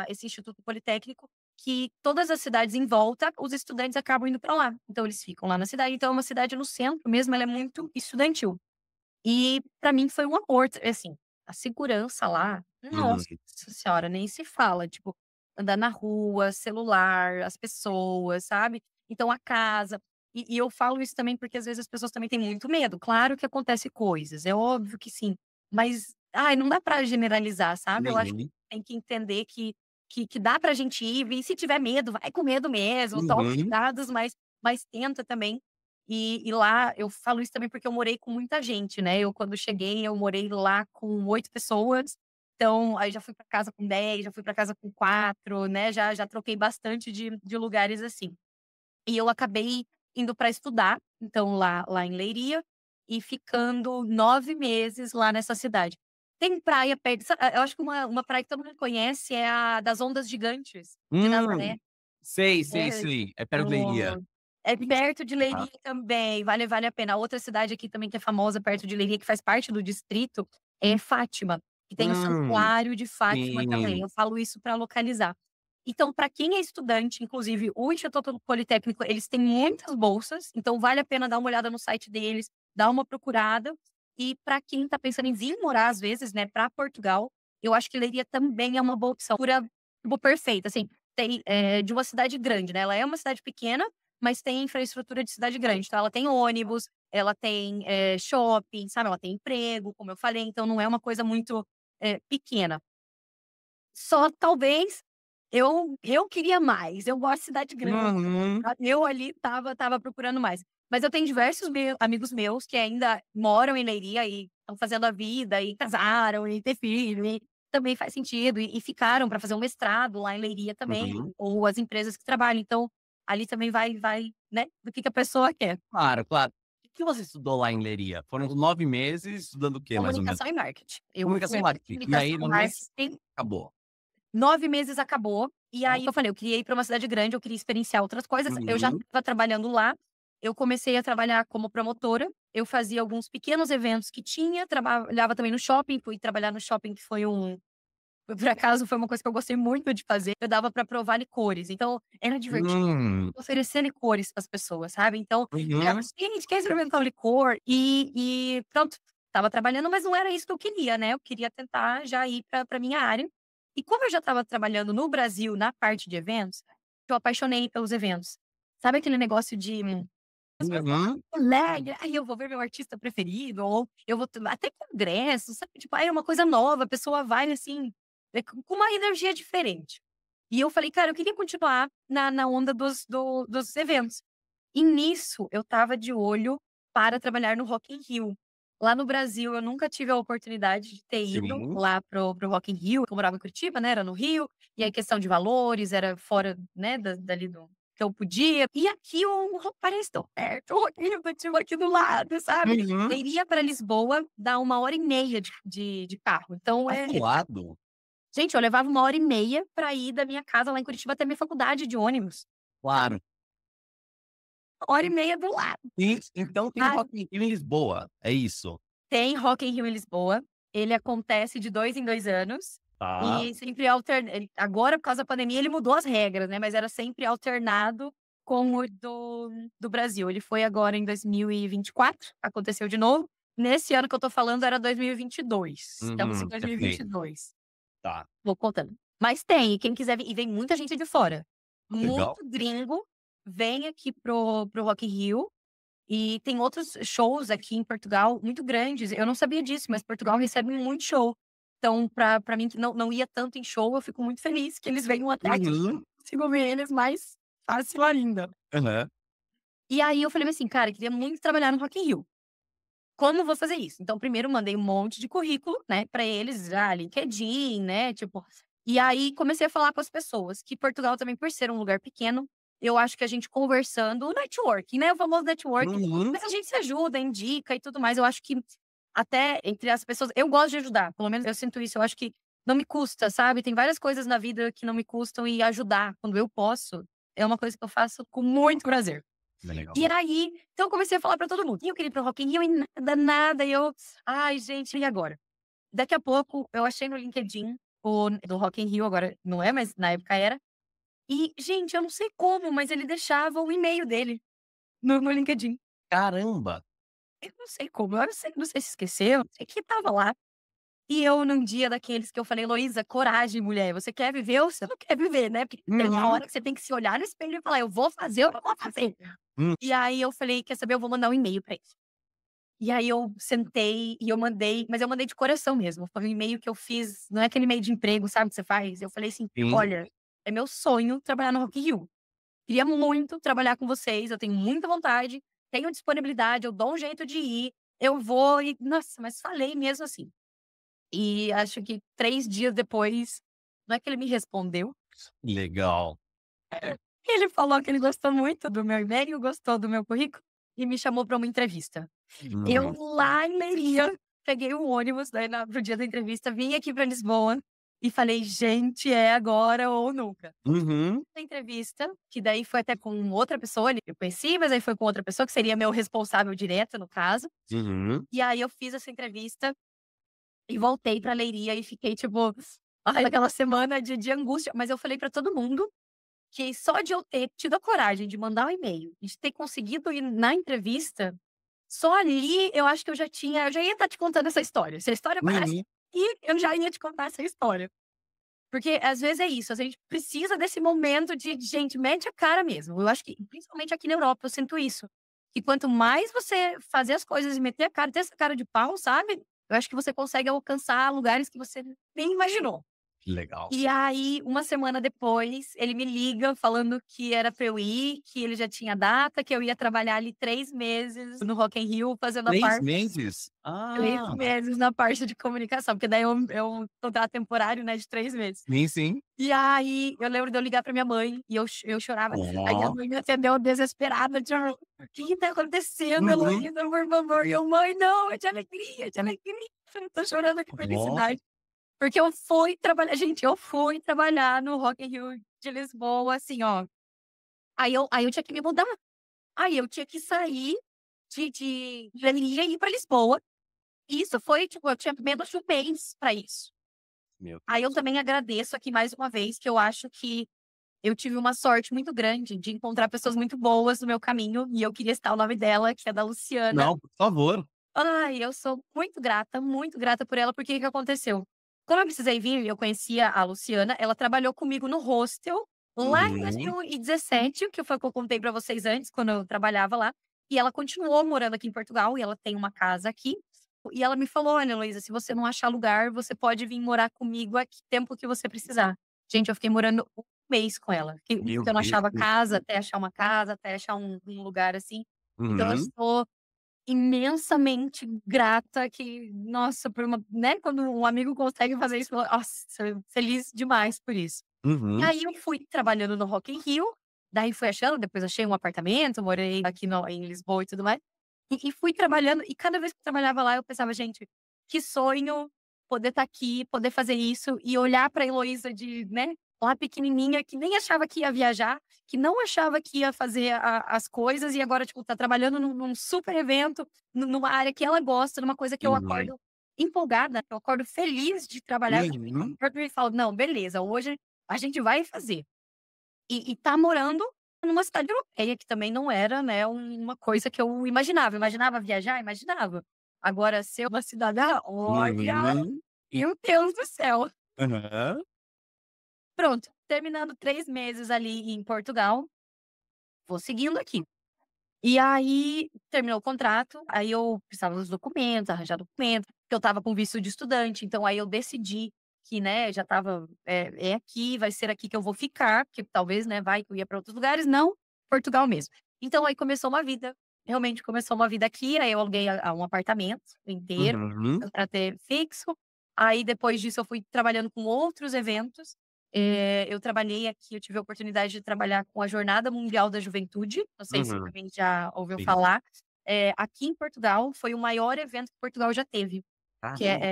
S2: esse instituto politécnico que todas as cidades em volta, os estudantes acabam indo pra lá. Então eles ficam lá na cidade, então é uma cidade no centro mesmo, ela é muito estudantil. E pra mim foi um amor, assim, a segurança lá,
S1: Uhum.
S2: nossa senhora, nem se fala, tipo, andar na rua, celular, as pessoas, sabe. Então a casa e eu falo isso também porque às vezes as pessoas também têm muito medo, claro que acontece coisas, é óbvio que sim, mas, ai, não dá pra generalizar, sabe. Eu acho que
S1: Uhum.
S2: tem que entender que dá pra gente ir e se tiver medo, vai com medo mesmo, toma os
S1: Uhum.
S2: cuidados, mas tenta também. E lá eu falo isso também porque eu morei com muita gente, né, eu quando cheguei eu morei lá com 8 pessoas, então aí já fui pra casa com 10, já fui pra casa com 4, né, já troquei bastante de lugares assim. E eu acabei indo pra estudar, então lá em Leiria, e ficando 9 meses lá nessa cidade. Tem praia perto eu acho que uma praia que todo mundo conhece é a das Ondas Gigantes, de
S1: Hum.
S2: Nazaré.
S1: Sei, sei,
S2: É.
S1: sei. É perto de Leiria.
S2: Oh, é perto de
S1: Tá.
S2: Leiria também, vale a pena. Outra cidade aqui também que é famosa perto de Leiria, que faz parte do distrito, é Fátima, que tem o
S1: Hum.
S2: Santuário de Fátima também,
S1: Sim.
S2: eu falo isso para localizar. Então, para quem é estudante, inclusive o Instituto Politécnico, eles têm muitas bolsas, então vale a pena dar uma olhada no site deles, dar uma procurada. E para quem está pensando em vir morar, às vezes, né, para Portugal, eu acho que Leiria também é uma boa opção. Tipo, perfeita, assim, tem, de uma cidade grande, né, ela é uma cidade pequena, mas tem infraestrutura de cidade grande, então ela tem ônibus, ela tem, shopping, sabe, ela tem emprego, como eu falei, então não é uma coisa muito, pequena. Só talvez eu queria mais, eu gosto de cidade grande,
S1: Uhum.
S2: eu ali estava procurando mais. Mas eu tenho diversos amigos meus que ainda moram em Leiria e estão fazendo a vida, e casaram, e ter filho, e também faz sentido. E ficaram para fazer um mestrado lá em Leiria também,
S1: Uhum.
S2: ou as empresas que trabalham. Então, ali também vai, né, do que a pessoa quer.
S1: Claro, claro. O que você estudou lá em Leiria? Foram 9 meses estudando o quê, mais ou menos?
S2: Comunicação e marketing. Eu
S1: Comunicação e
S2: fui
S1: marketing. E aí,
S2: comunicação e
S1: 9 meses,
S2: marketing.
S1: acabou.
S2: 9 meses acabou, e aí eu falei, eu queria ir para uma cidade grande, eu queria experienciar outras coisas. Eu já
S1: Uhum.
S2: estava trabalhando lá, eu comecei a trabalhar como promotora, eu fazia alguns pequenos eventos que tinha, trabalhava também no shopping, fui trabalhar no shopping que foi por acaso foi uma coisa que eu gostei muito de fazer, eu dava para provar licores, então era divertido,
S1: Hum.
S2: oferecer licores para as pessoas, sabe. Então,
S1: Uhum.
S2: "Gente, quer experimentar um licor?" E pronto, estava trabalhando, mas não era isso que eu queria, né, eu queria tentar já ir para minha área. E como eu já estava trabalhando no Brasil na parte de eventos, eu apaixonei pelos eventos. Sabe aquele negócio de
S1: Uhum.
S2: alegre, "Ai, eu vou ver meu artista preferido", ou eu vou até congresso, sabe, tipo, aí é uma coisa nova, a pessoa vai, assim, com uma energia diferente. E eu falei: "Cara, eu queria continuar na onda dos eventos". E nisso, eu estava de olho para trabalhar no Rock in Rio. Lá no Brasil, eu nunca tive a oportunidade de ter ido
S1: Sim.
S2: lá pro Rock in Rio, eu morava em Curitiba, né, era no Rio, e aí questão de valores, era fora, né, dali do que eu podia. E aqui parece tão perto, o Rock in Rio tá, tipo, aqui do lado, sabe. Eu
S1: Uhum.
S2: iria para Lisboa, dá 1h30 de carro, então
S1: Ao lado.
S2: gente, eu levava 1h30 para ir da minha casa lá em Curitiba até minha faculdade de ônibus,
S1: Claro.
S2: 1h30 do lado.
S1: E então tem Rock in Rio em Lisboa, é isso?
S2: Tem Rock in Rio em Lisboa, ele acontece de 2 em 2 anos,
S1: Tá.
S2: e sempre agora por causa da pandemia ele mudou as regras, né, mas era sempre alternado com o do Brasil. Ele foi agora em 2024, aconteceu de novo. Nesse ano que eu tô falando era 2022, estamos em
S1: Perfeito.
S2: 2022,
S1: Tá.
S2: vou contando. Mas tem, e quem quiser vir, e vem muita gente de fora,
S1: Legal.
S2: muito gringo, vem aqui pro Rock in Rio. E tem outros shows aqui em Portugal muito grandes, eu não sabia disso, mas Portugal recebe muito show. Então, pra mim que não ia tanto em show, eu fico muito feliz que eles venham até aqui,
S1: Uhum.
S2: consigo ver eles mais fácil ainda.
S1: Aham.
S2: E aí eu falei assim: "Cara, queria muito trabalhar no Rock in Rio, como eu vou fazer isso?". Então primeiro mandei um monte de currículo, né, pra eles, já LinkedIn, né, tipo, e aí comecei a falar com as pessoas, que Portugal também por ser um lugar pequeno, eu acho que a gente conversando, o networking, né, o famoso networking,
S1: Uhum.
S2: mas a gente se ajuda, indica e tudo mais, eu acho que até entre as pessoas eu gosto de ajudar, pelo menos eu sinto isso, eu acho que não me custa, sabe, tem várias coisas na vida que não me custam e ajudar quando eu posso, é uma coisa que eu faço com muito prazer.
S1: É legal.
S2: E aí, então eu comecei a falar pra todo mundo: "E eu queria ir para o Rock in Rio", e nada, nada, e eu: "Ai gente, e agora?". Daqui a pouco eu achei no LinkedIn o do Rock in Rio, agora não é, mas na época era. E, gente, eu não sei como, mas ele deixava o e-mail dele no LinkedIn.
S1: Caramba!
S2: Eu não sei como, eu não sei se esqueceu, não sei que estava lá. E eu num dia daqueles que eu falei: "Heloísa, coragem mulher, você quer viver ou você não quer viver, né?". Porque tem uma
S1: Uhum.
S2: hora que você tem que se olhar no espelho e falar: "Eu vou fazer ou não vou fazer".
S1: Hum.
S2: E aí eu falei: "Quer saber, eu vou mandar um e-mail pra eles". E aí eu sentei e eu mandei, mas eu mandei de coração mesmo, foi um e-mail que eu fiz, não é aquele e-mail de emprego, sabe, que você faz? Eu falei assim:
S1: Sim.
S2: "Olha, é meu sonho trabalhar no Rock in Rio. Queria muito trabalhar com vocês, eu tenho muita vontade, tenho disponibilidade, eu dou um jeito de ir, eu vou", e nossa, mas falei mesmo assim. E acho que 3 dias depois, não é que ele me respondeu,
S1: Legal.
S2: ele falou que ele gostou muito do meu e-mail, gostou do meu currículo e me chamou para uma entrevista. Eu
S1: Uhum.
S2: lá em Leiria, peguei o ônibus, daí para o dia da entrevista, vim aqui para Lisboa e falei: "Gente, é agora ou nunca".
S1: Uhum.
S2: Na entrevista, que daí foi até com outra pessoa, eu conheci, mas aí foi com outra pessoa, que seria meu responsável direto, no caso.
S1: Uhum.
S2: E aí eu fiz essa entrevista e voltei pra Leiria e fiquei tipo, ai, aquela semana de angústia, mas eu falei pra todo mundo que só de eu ter tido a coragem de mandar um e-mail, de ter conseguido ir na entrevista, só ali eu acho que eu já ia estar te contando essa história. Se a história parasse
S1: Uhum.
S2: aqui, eu já ia te contar essa história. Porque às vezes é isso, a gente precisa desse momento de gente, mete a cara mesmo. Eu acho que, principalmente aqui na Europa, eu sinto isso. Que quanto mais você fazer as coisas e meter a cara, ter essa cara de pau, sabe? Eu acho que você consegue alcançar lugares que você nem imaginou.
S1: Legal.
S2: E aí, uma semana depois, ele me liga falando que era pra eu ir, que ele já tinha data, que eu ia trabalhar ali 3 meses no Rock in Rio, fazendo a
S1: 3
S2: parte
S1: meses?
S2: 3
S1: Ah,
S2: meses na parte de comunicação, porque daí é um contrato temporário, né, de 3 meses.
S1: sim, sim.
S2: E aí, eu lembro de eu ligar pra minha mãe, e eu chorava. Aí minha
S1: Ó.
S2: mãe me atendeu desesperada, tipo: "O que que tá acontecendo,
S1: Uhum.
S2: Heloísa, por favor?" E eu: "Mãe, não, é de alegria, é de alegria. Eu tô chorando aqui de
S1: Ó.
S2: felicidade." Porque eu fui trabalhar gente, eu fui trabalhar no Rock in Rio de Lisboa, assim, ó, aí eu tinha que me mudar, aí eu tinha que sair de Lelia e ir pra Lisboa. Isso foi, tipo, eu tinha menos de 1 mês pra isso.
S1: Meu
S2: Aí eu
S1: Deus.
S2: também agradeço aqui mais uma vez, que eu acho que eu tive uma sorte muito grande de encontrar pessoas muito boas no meu caminho, e eu queria citar o nome dela, que é da Luciana.
S1: Não, por favor.
S2: Ai, eu sou muito grata por ela, porque o que aconteceu? Como eu precisei vir, eu conhecia a Luciana, ela trabalhou comigo no hostel, lá em
S1: Uhum.
S2: 2017, que foi o que eu contei pra vocês antes, quando eu trabalhava lá, e ela continuou morando aqui em Portugal, e ela tem uma casa aqui, e ela me falou: "Olha, Heloísa, se você não achar lugar, você pode vir morar comigo aqui, tempo que você precisar." Gente, eu fiquei morando 1 mês com ela,
S1: Meu
S2: porque eu não achava
S1: Deus.
S2: casa, até achar uma casa, até achar um lugar assim. Então eu
S1: Uhum.
S2: sou imensamente grata que, nossa, por uma, né, quando um amigo consegue fazer isso, nossa, feliz demais por isso. E
S1: Uhum.
S2: aí eu fui trabalhando no Rock in Rio, daí fui achando, depois achei um apartamento, morei aqui em Lisboa e tudo mais, e fui trabalhando, e cada vez que eu trabalhava lá eu pensava: "Gente, que sonho poder estar aqui, poder fazer isso", e olhar pra Heloísa de, né, lá pequenininha, que nem achava que ia viajar, que não achava que ia fazer as coisas, e agora, tipo, tá trabalhando num super evento, numa área que ela gosta, numa coisa que eu
S1: Uhum.
S2: acordo empolgada, eu acordo feliz de trabalhar,
S1: Uhum.
S2: eu falo: "Não, beleza, hoje a gente vai fazer." E tá morando numa cidade europeia, que também não era, né, uma coisa que eu imaginava. Imaginava viajar? Imaginava. Agora ser uma cidadã, olha,
S1: Uhum.
S2: meu Deus do céu.
S1: Aham.
S2: Pronto, terminando 3 meses ali em Portugal, vou seguindo aqui. E aí, terminou o contrato, aí eu precisava dos documentos, arranjar documento, porque eu estava com visto de estudante, então aí eu decidi que, né, já estava, é aqui, vai ser aqui que eu vou ficar, porque talvez, né, vai que eu ia para outros lugares, não, Portugal mesmo. Então aí começou uma vida, realmente começou uma vida aqui, aí eu aluguei um apartamento inteiro,
S1: Uhum.
S2: para ter fixo, aí depois disso eu fui trabalhando com outros eventos, eu trabalhei aqui, eu tive a oportunidade de trabalhar com a Jornada Mundial da Juventude, não sei se
S1: Uhum.
S2: também já ouviu
S1: Sim.
S2: falar. Aqui em Portugal, foi o maior evento que Portugal já teve, que
S1: Caramba.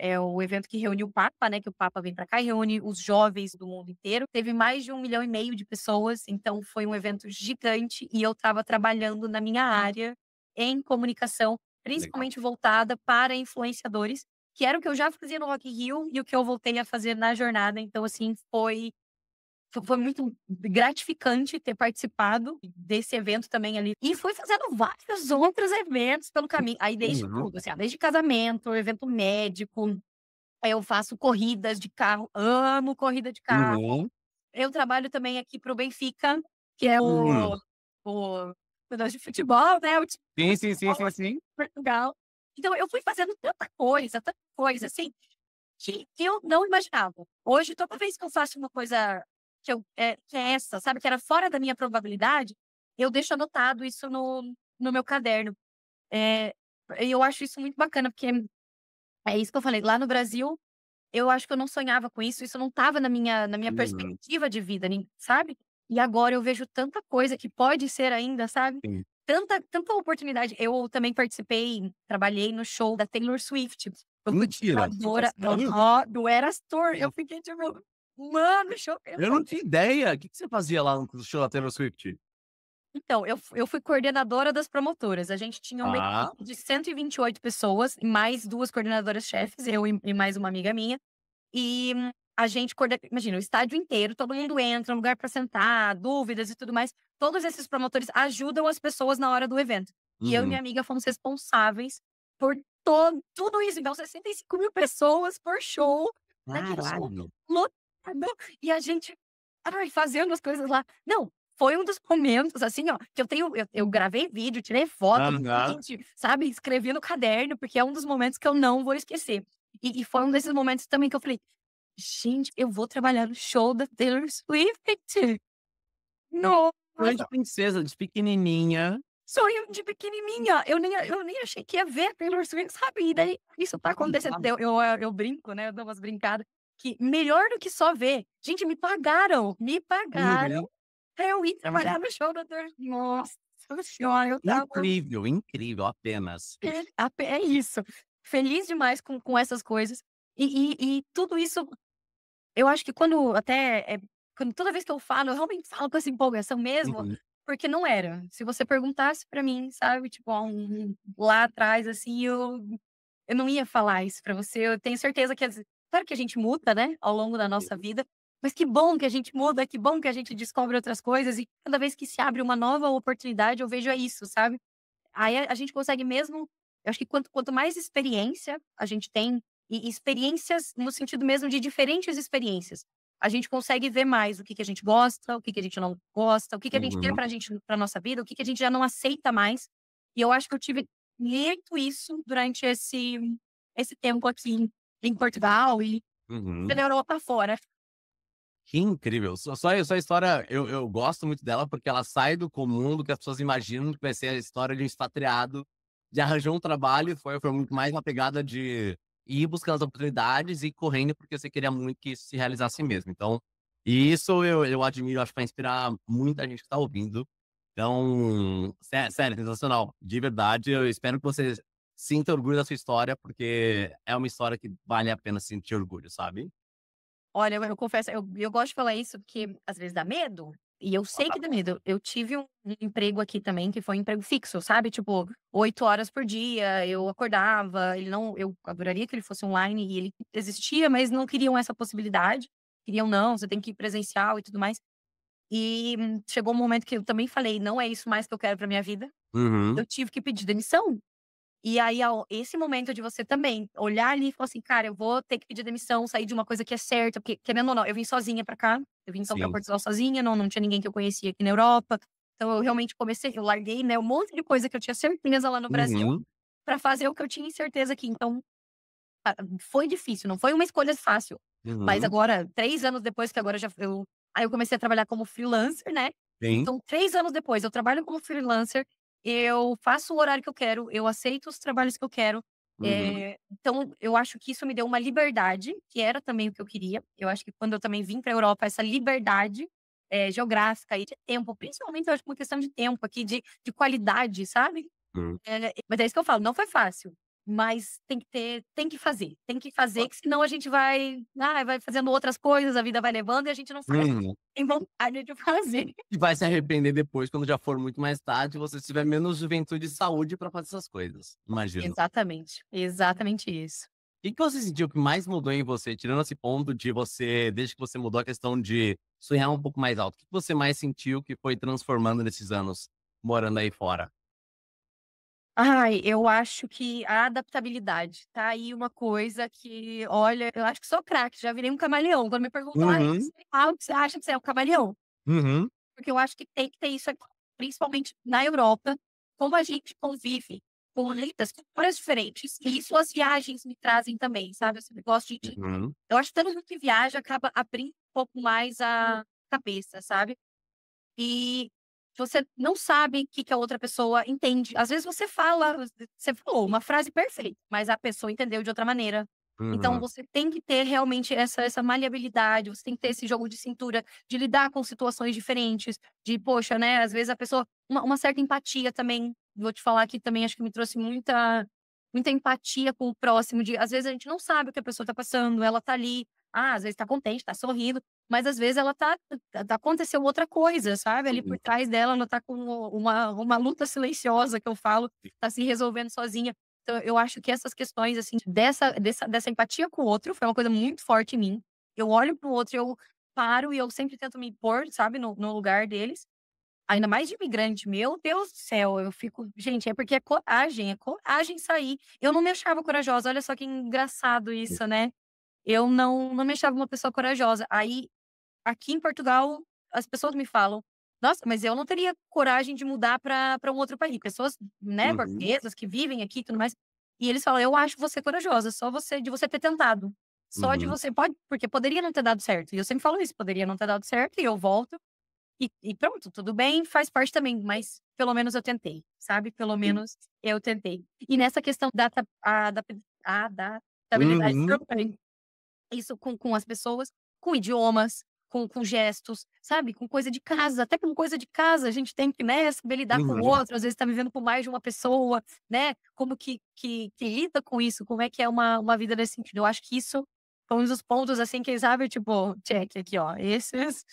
S2: é o evento que reúne o Papa, né, que o Papa vem para cá e reúne os jovens do mundo inteiro. Teve mais de 1,5 milhão de pessoas, então foi um evento gigante, e eu estava trabalhando na minha área em comunicação,
S1: Legal.
S2: principalmente voltada para influenciadores, que era o que eu já fazia no Rock in Rio e o que eu voltei a fazer na jornada. Então, assim, foi muito gratificante ter participado desse evento também ali. E fui fazendo vários outros eventos pelo caminho. Aí desde
S1: Uhum.
S2: tudo, assim, ó, desde casamento, evento médico, aí eu faço corridas de carro, amo corrida de carro.
S1: Uhum.
S2: Eu trabalho também aqui para o Benfica, que é
S1: Uhum.
S2: o negócio de futebol, né, o time
S1: Sim, sim, sim,
S2: de
S1: sim, sim.
S2: Portugal. Então eu fui fazendo tanta coisa, assim, que eu não imaginava. Hoje, toda vez que eu faço uma coisa que é essa, sabe, que era fora da minha probabilidade, eu deixo anotado isso no meu caderno. Eh, e eu acho isso muito bacana, porque é isso que eu falei, lá no Brasil, eu acho que eu não sonhava com isso não estava na minha
S1: Uhum.
S2: perspectiva de vida, sabe. E agora eu vejo tanta coisa que pode ser ainda, sabe.
S1: Sim.
S2: Tanta oportunidade. Eu também participei, trabalhei no show da Taylor Swift. Eu fui
S1: Mentira.
S2: coordenadora
S1: Sério?
S2: do Eras Tour. Eu fiquei tipo: "Mano, show."
S1: Eu não tinha ideia. O que que você fazia lá no show da Taylor Swift?
S2: Então, eu fui coordenadora das promotoras. A gente tinha uma
S1: Ah.
S2: equipe de 128 pessoas, e mais 2 coordenadoras-chefes, eu e mais uma amiga minha. E a gente imagina, o estádio inteiro, todo mundo entra, um lugar para sentar, dúvidas e tudo mais. Todos esses promotores ajudam as pessoas na hora do evento. E eu e minha
S1: Uhum.
S2: amiga fomos responsáveis por tudo isso. Então, 65 mil pessoas por show, naquele show
S1: Caralho.
S2: lotado, e a gente, ai, fazendo as coisas lá. Não, foi um dos momentos, assim, ó, que eu gravei vídeo, tirei foto,
S1: Aham.
S2: print, sabe, escrevi no caderno, porque é um dos momentos que eu não vou esquecer. E foi um desses momentos também que eu falei: gente, eu vou trabalhar no show da Taylor Swift. Nossa,
S1: Sonho de princesa, de pequenininha.
S2: sonho de pequenininha. Eu nem achei que ia ver a Taylor Swift, sabe? E daí isso tá acontecendo. Eu brinco, né? Eu dou umas brincadas. Que melhor do que só ver. Gente, me pagaram
S1: Uhum.
S2: pra eu ir trabalhar no show da Taylor. Nossa senhora, eu tava
S1: Incrível, incrível, apenas.
S2: é isso. Feliz demais com essas coisas. E tudo isso, eu acho que quando toda vez que eu falo, eu realmente falo com essa empolgação mesmo,
S1: Uhum.
S2: porque não era. Se você perguntasse pra mim, sabe, tipo, lá atrás, assim, eu não ia falar isso pra você. Eu tenho certeza que claro que a gente muda, né, ao longo da nossa vida, mas que bom que a gente muda, que bom que a gente descobre outras coisas e cada vez que se abre uma nova oportunidade, eu vejo é isso, sabe. Aí a gente consegue mesmo eu acho que quanto mais experiência a gente tem, e experiências no sentido mesmo de diferentes experiências, a gente consegue ver mais o que que a gente gosta, o que que a gente não gosta, o que que a gente quer
S1: Uhum.
S2: pra nossa vida, o que que a gente já não aceita mais. E eu acho que eu tive muito isso durante esse tempo aqui em Portugal e
S1: Uhum.
S2: pela Europa fora.
S1: Que incrível. Só a história, eu gosto muito dela, porque ela sai do comum, do que as pessoas imaginam que vai ser a história de um expatriado, de arranjou um trabalho, foi muito mais uma pegada de ir buscando as oportunidades e ir correndo, porque você queria muito que isso se realizasse mesmo. Então, e isso eu admiro, acho que vai inspirar muita gente que tá ouvindo. Então, sério, sensacional. De verdade, eu espero que você sinta orgulho da sua história, porque é uma história que vale a pena sentir orgulho, sabe?
S2: Olha, eu confesso, eu gosto de falar isso porque às vezes dá medo, e eu sei que dá medo. Eu tive um emprego aqui também que foi um emprego fixo, sabe, tipo, 8 horas por dia, eu acordava, ele não eu adoraria que ele fosse online e ele existia, mas não queriam essa possibilidade. Queriam: "Não, você tem que ir presencial e tudo mais". E chegou um momento que eu também falei: "Não é isso mais que eu quero pra minha vida".
S1: Uhum.
S2: Eu tive que pedir demissão. E aí, esse momento de você também olhar ali e falar assim: "Cara, eu vou ter que pedir demissão, sair de uma coisa que é certa", porque querendo ou não, eu vim sozinha pra cá, eu vim então pra
S1: Sim.
S2: Portugal sozinha, não tinha ninguém que eu conhecia aqui na Europa. Então eu realmente eu larguei, né, um monte de coisa que eu tinha certeza lá no Brasil,
S1: Uhum.
S2: pra fazer o que eu tinha certeza aqui. Então, foi difícil, não foi uma escolha fácil. Mas
S1: Uhum.
S2: agora, 3 anos depois que agora já aí eu comecei a trabalhar como freelancer, né.
S1: Sim.
S2: Então 3 anos depois eu trabalho como freelancer, eu faço o horário que eu quero, eu aceito os trabalhos que eu quero.
S1: Uhum.
S2: Então eu acho que isso me deu uma liberdade, que era também o que eu queria. Eu acho que quando eu também vim pra Europa, essa liberdade, geográfica e de tempo, principalmente eu acho que uma questão de tempo aqui, de qualidade, sabe.
S1: Hum.
S2: Mas é isso que eu falo, não foi fácil, mas tem que fazer que senão a gente vai fazendo outras coisas, a vida vai levando e a gente não faz o que
S1: Uhum.
S2: tem vontade de fazer.
S1: E vai se arrepender depois, quando já for muito mais tarde, você tiver menos juventude e saúde pra fazer essas coisas, imagino.
S2: Exatamente, exatamente isso.
S1: Que você sentiu que mais mudou em você, tirando esse ponto de você desde que você mudou a questão de sonhar um pouco mais alto, o que você mais sentiu que foi transformando nesses anos morando aí fora?
S2: Ai, eu acho que a adaptabilidade, tá aí uma coisa que, olha, eu acho que sou craque, já virei um camaleão. Quando me perguntam: "Ai,
S1: Uhum.
S2: você é alto, você acha que você é um camaleão?"
S1: Uhum.
S2: Porque eu acho que tem que ter isso aqui, principalmente na Europa, como a gente convive com muitas culturas diferentes, e isso as viagens me trazem também, sabe, eu sempre gosto de
S1: Uhum.
S2: eu acho que todo mundo que viaja acaba abrindo um pouco mais a cabeça, sabe. E você não sabe o que que a outra pessoa entende. Às vezes você falou uma frase perfeita, mas a pessoa entendeu de outra maneira. Então
S1: Uhum.
S2: você tem que ter realmente essa maleabilidade, você tem que ter esse jogo de cintura, de lidar com situações diferentes, de poxa, né, às vezes a pessoa uma certa empatia também, vou te falar que também acho que me trouxe muita empatia com o próximo, de às vezes a gente não sabe o que a pessoa tá passando, ela tá ali, às vezes tá contente, tá sorrindo, mas às vezes ela aconteceu outra coisa, sabe, ali por
S1: Uhum.
S2: trás dela, ela tá com uma luta silenciosa que eu falo, tá se resolvendo sozinha. Então eu acho que essas questões, assim, dessa empatia com o outro, foi uma coisa muito forte em mim. Eu olho para o outro, eu paro e eu sempre tento me pôr, sabe, no lugar deles. Ainda mais de imigrante, meu Deus do céu, eu fico gente, é porque é coragem sair. Eu não me achava corajosa, olha só que engraçado isso, né. Eu não me achava uma pessoa corajosa. Aí, aqui em Portugal, as pessoas me falam: "Nossa, mas eu não teria coragem de mudar pra um outro país". Pessoas, né,
S1: Uhum.
S2: portuguesas que vivem aqui e tudo mais. E eles falam: "Eu acho você corajosa, só você de você ter tentado". Só de
S1: Uhum.
S2: você pode porque poderia não ter dado certo. E eu sempre falo isso, poderia não ter dado certo e eu volto e pronto, tudo bem, faz parte também, mas pelo menos eu tentei, sabe, pelo
S1: Sim.
S2: menos eu tentei. E nessa questão da adaptabilidade
S1: Uhum.
S2: também, isso com as pessoas, com idiomas, com gestos, sabe, com coisa de casa, até com coisa de casa a gente tem que, né, saber lidar com o
S1: Uhum.
S2: outro, às vezes tá vivendo com mais de uma pessoa, né, como que lida com isso, como é que é uma vida nesse sentido. Eu acho que isso foi um dos pontos, assim, que sabe, tipo, check aqui, ó, esses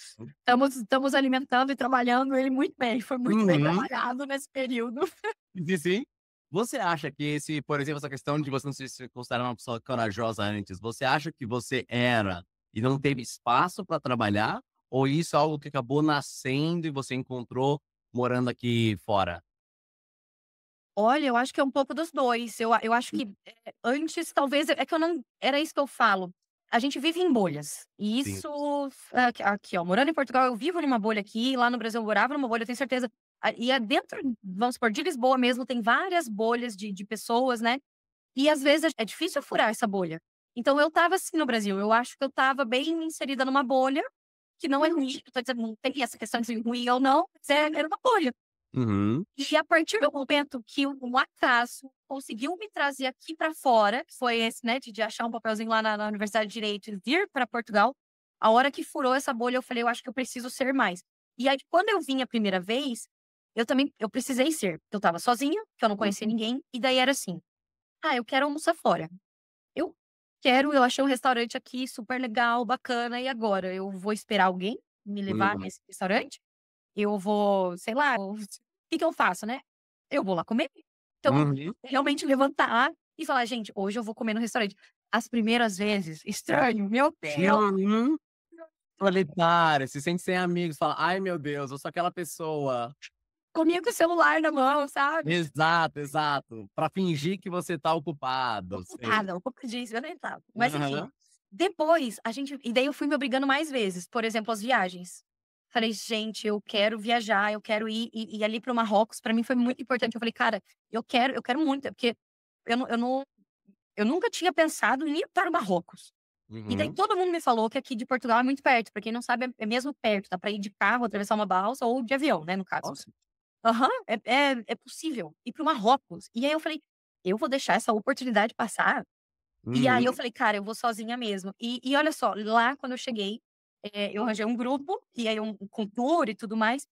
S2: estamos alimentando e trabalhando ele muito bem, foi muito bem
S1: Uhum.
S2: trabalhado nesse período.
S1: Sim, sim. Você acha que esse, por exemplo, essa questão de você não se considerar uma pessoa corajosa antes, você acha que você era e não teve espaço para trabalhar? Ou isso é algo que acabou nascendo e você encontrou morando aqui fora?
S2: Olha, eu acho que é um pouco dos 2. Eu acho que, antes talvez é que eu não era isso que eu falo, a gente vive em bolhas, e
S1: Sim.
S2: isso aqui ó, morando em Portugal eu vivo numa bolha aqui, lá no Brasil eu morava numa bolha, eu tenho certeza e é dentro, vamos supor, de Lisboa mesmo tem várias bolhas de pessoas, né, e às vezes é difícil furar essa bolha. Então eu estava assim no Brasil, eu acho que eu estava bem inserida numa bolha, que não é ruim, eu tô dizendo, não tem essa questão de ruim ou não, mas era uma bolha.
S1: Uhum.
S2: E a partir do momento que um acaso conseguiu me trazer aqui para fora, que foi esse, né, de achar um papelzinho lá na Universidade de Direito e vir para Portugal, a hora que furou essa bolha, eu falei: "Eu acho que eu preciso ser mais". E aí, quando eu vim a primeira vez, eu precisei ser, porque eu estava sozinha, que eu não conhecia ninguém, e daí era assim: "Ah, eu quero almoçar fora. Eu eu achei um restaurante aqui super legal, bacana, e agora? Eu vou esperar alguém me levar
S1: Uhum.
S2: nesse restaurante? Eu vou, sei lá, o que que eu faço, né? Eu vou lá comer. Então,
S1: Uhum.
S2: realmente levantar e falar: "Gente, hoje eu vou comer no restaurante". As primeiras vezes, estranho, meu Deus,
S1: Uhum. Solitária, se sente sem amigos, fala: "Ai, meu Deus, eu sou aquela pessoa".
S2: comigo com o celular na mão, sabe,
S1: Exato, exato. Pra fingir que você tá ocupado, sei.
S2: ocupada, ocupadíssima, eu nem estava. Mas enfim,
S1: Aham.
S2: depois e daí eu fui me obrigando mais vezes, por exemplo, as viagens. Falei: "Gente, eu quero viajar, eu quero ir", e ali para o Marrocos pra mim foi muito importante, eu falei: "Cara, eu quero muito", porque eu não eu nunca tinha pensado em ir para o Marrocos. E daí
S1: Uhum.
S2: todo mundo me falou que aqui de Portugal é muito perto, pra quem não sabe é mesmo perto, dá pra ir de carro, atravessar uma balsa ou de avião, né, no caso.
S1: Nossa.
S2: Aham, é possível ir para o Marrocos. E aí eu falei: "Eu vou deixar essa oportunidade passar?". E aí eu
S1: Uhum.
S2: falei: "Cara, eu vou sozinha mesmo". E olha só, lá quando eu cheguei, eu arranjei um grupo, e aí com tour e tudo mais,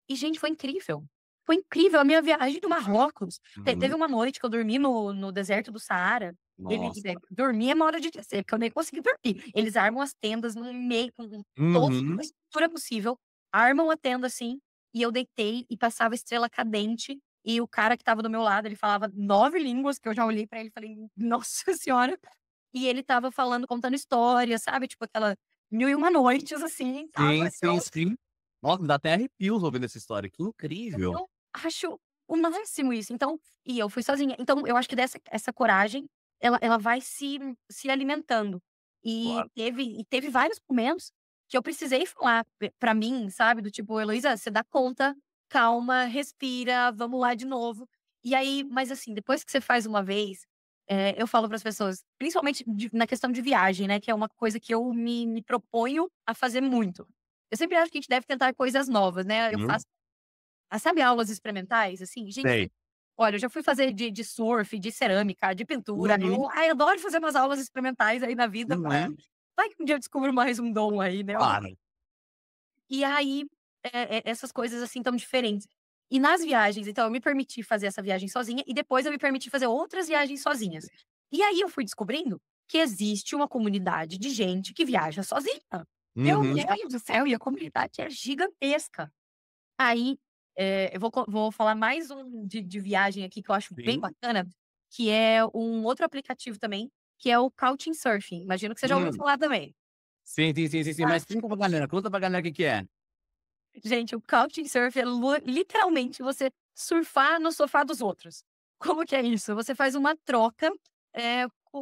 S2: e gente, foi incrível. Foi incrível a minha viagem do Marrocos. Teve
S1: Uhum.
S2: uma noite que eu dormi no deserto do Saara,
S1: Nossa.
S2: dormir é uma hora de dizer, porque eu nem consegui dormir. Eles armam as tendas no meio, com toda
S1: Uhum.
S2: a estrutura possível, armam a tenda, assim, e eu deitei e passava estrela cadente, e o cara que estava do meu lado, ele falava 9 línguas, que eu já olhei pra ele e falei: "Nossa senhora". E ele estava falando, contando histórias, sabe, tipo aquela mil e uma noites, assim, sabe.
S1: Sim, sim, sim. Nossa, me dá até arrepios ouvindo essa história, que incrível.
S2: Eu acho o máximo isso. Então e eu fui sozinha. Então eu acho que essa coragem, ela vai se alimentando.
S1: Claro.
S2: E teve vários momentos que eu precisei falar pra mim, sabe, do tipo: "Heloísa, você dá conta, calma, respira, vamos lá de novo". E aí mas assim, depois que você faz uma vez, eu falo para as pessoas, principalmente na questão de viagem, né, que é uma coisa que eu me proponho a fazer muito. Eu sempre acho que a gente deve tentar coisas novas, né. Eu
S1: Uhum.
S2: faço sabe aulas experimentais, assim? Gente,
S1: Sei.
S2: olha, eu já fui fazer de surf, de cerâmica, de pintura.
S1: Uhum.
S2: Eu adoro fazer umas aulas experimentais aí na vida
S1: Não
S2: pra
S1: é?
S2: vai que um dia eu descubro mais um dom aí, né, alguma
S1: Claro.
S2: e aí, essas coisas, assim, tão diferentes. E nas viagens, então eu me permiti fazer essa viagem sozinha e depois eu me permiti fazer outras viagens sozinhas. E aí eu fui descobrindo que existe uma comunidade de gente que viaja sozinha. Meu
S1: Uhum.
S2: Deus do céu, e a comunidade é gigantesca. Aí, eu vou falar mais um de viagem aqui que eu acho bem
S1: Sim.
S2: bacana, que é um outro aplicativo também, que é o Couchsurfing. Imagino que você já ouviu
S1: Hum.
S2: falar também.
S1: Sim, sim, sim, sim, sim,
S2: Ah,
S1: mas conta pra galera o que que é.
S2: gente, o Couchsurfing é literalmente você surfar no sofá dos outros. Como que é isso? Você faz uma troca,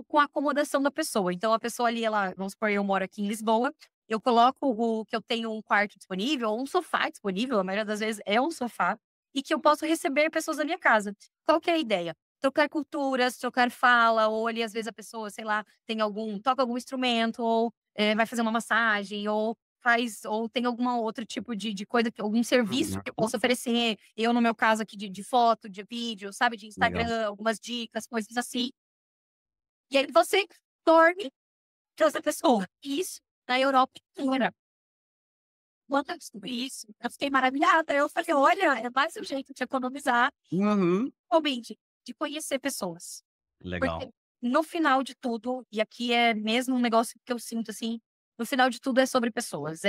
S2: com a acomodação da pessoa. Então a pessoa ali, ela vamos supor, eu moro aqui em Lisboa, eu coloco o que eu tenho um quarto disponível ou um sofá disponível, a maioria das vezes é um sofá, e que eu posso receber pessoas da minha casa. Qual que é a ideia? trocar culturas, trocar fala, ou ali às vezes a pessoa, sei lá, toca algum instrumento, ou vai fazer uma massagem, ou tem alguma outro tipo de coisa, algum serviço que eu possa oferecer. Eu, no meu caso aqui, de foto, de vídeo, sabe, de
S1: Legal.
S2: Instagram, algumas dicas, coisas assim. E aí você torne essa pessoa. Isso na Europa inteira. Quando eu descobri isso, eu fiquei maravilhada. Eu falei, olha, é mais um jeito de economizar,
S1: Uhum.
S2: realmente, de conhecer pessoas.
S1: Legal.
S2: Porque no final de tudo, e aqui é mesmo um negócio que eu sinto assim, no final de tudo é sobre pessoas.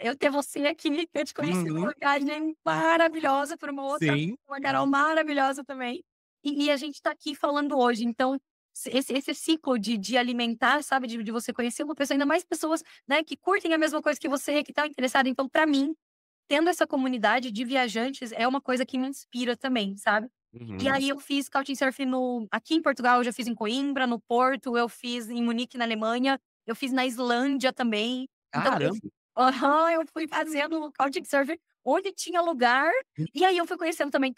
S2: Eu ter você aqui, eu te conheci numa
S1: Uhum.
S2: viagem maravilhosa para
S1: Sim.
S2: uma Carol maravilhosa também. E a gente tá aqui falando hoje. Então, esse ciclo de alimentar, sabe, de você conhecer uma pessoa, ainda mais pessoas, né, que curtem a mesma coisa que você, que estão interessadas. Então, para mim, tendo essa comunidade de viajantes é uma coisa que me inspira também, sabe? E
S1: Uhum.
S2: aí eu fiz Couchsurfing aqui em Portugal, eu já fiz em Coimbra, no Porto, eu fiz em Munique, na Alemanha, eu fiz na Islândia também. Então
S1: Caramba!
S2: eu fui fazendo Couchsurfing onde tinha lugar, e aí eu fui conhecendo também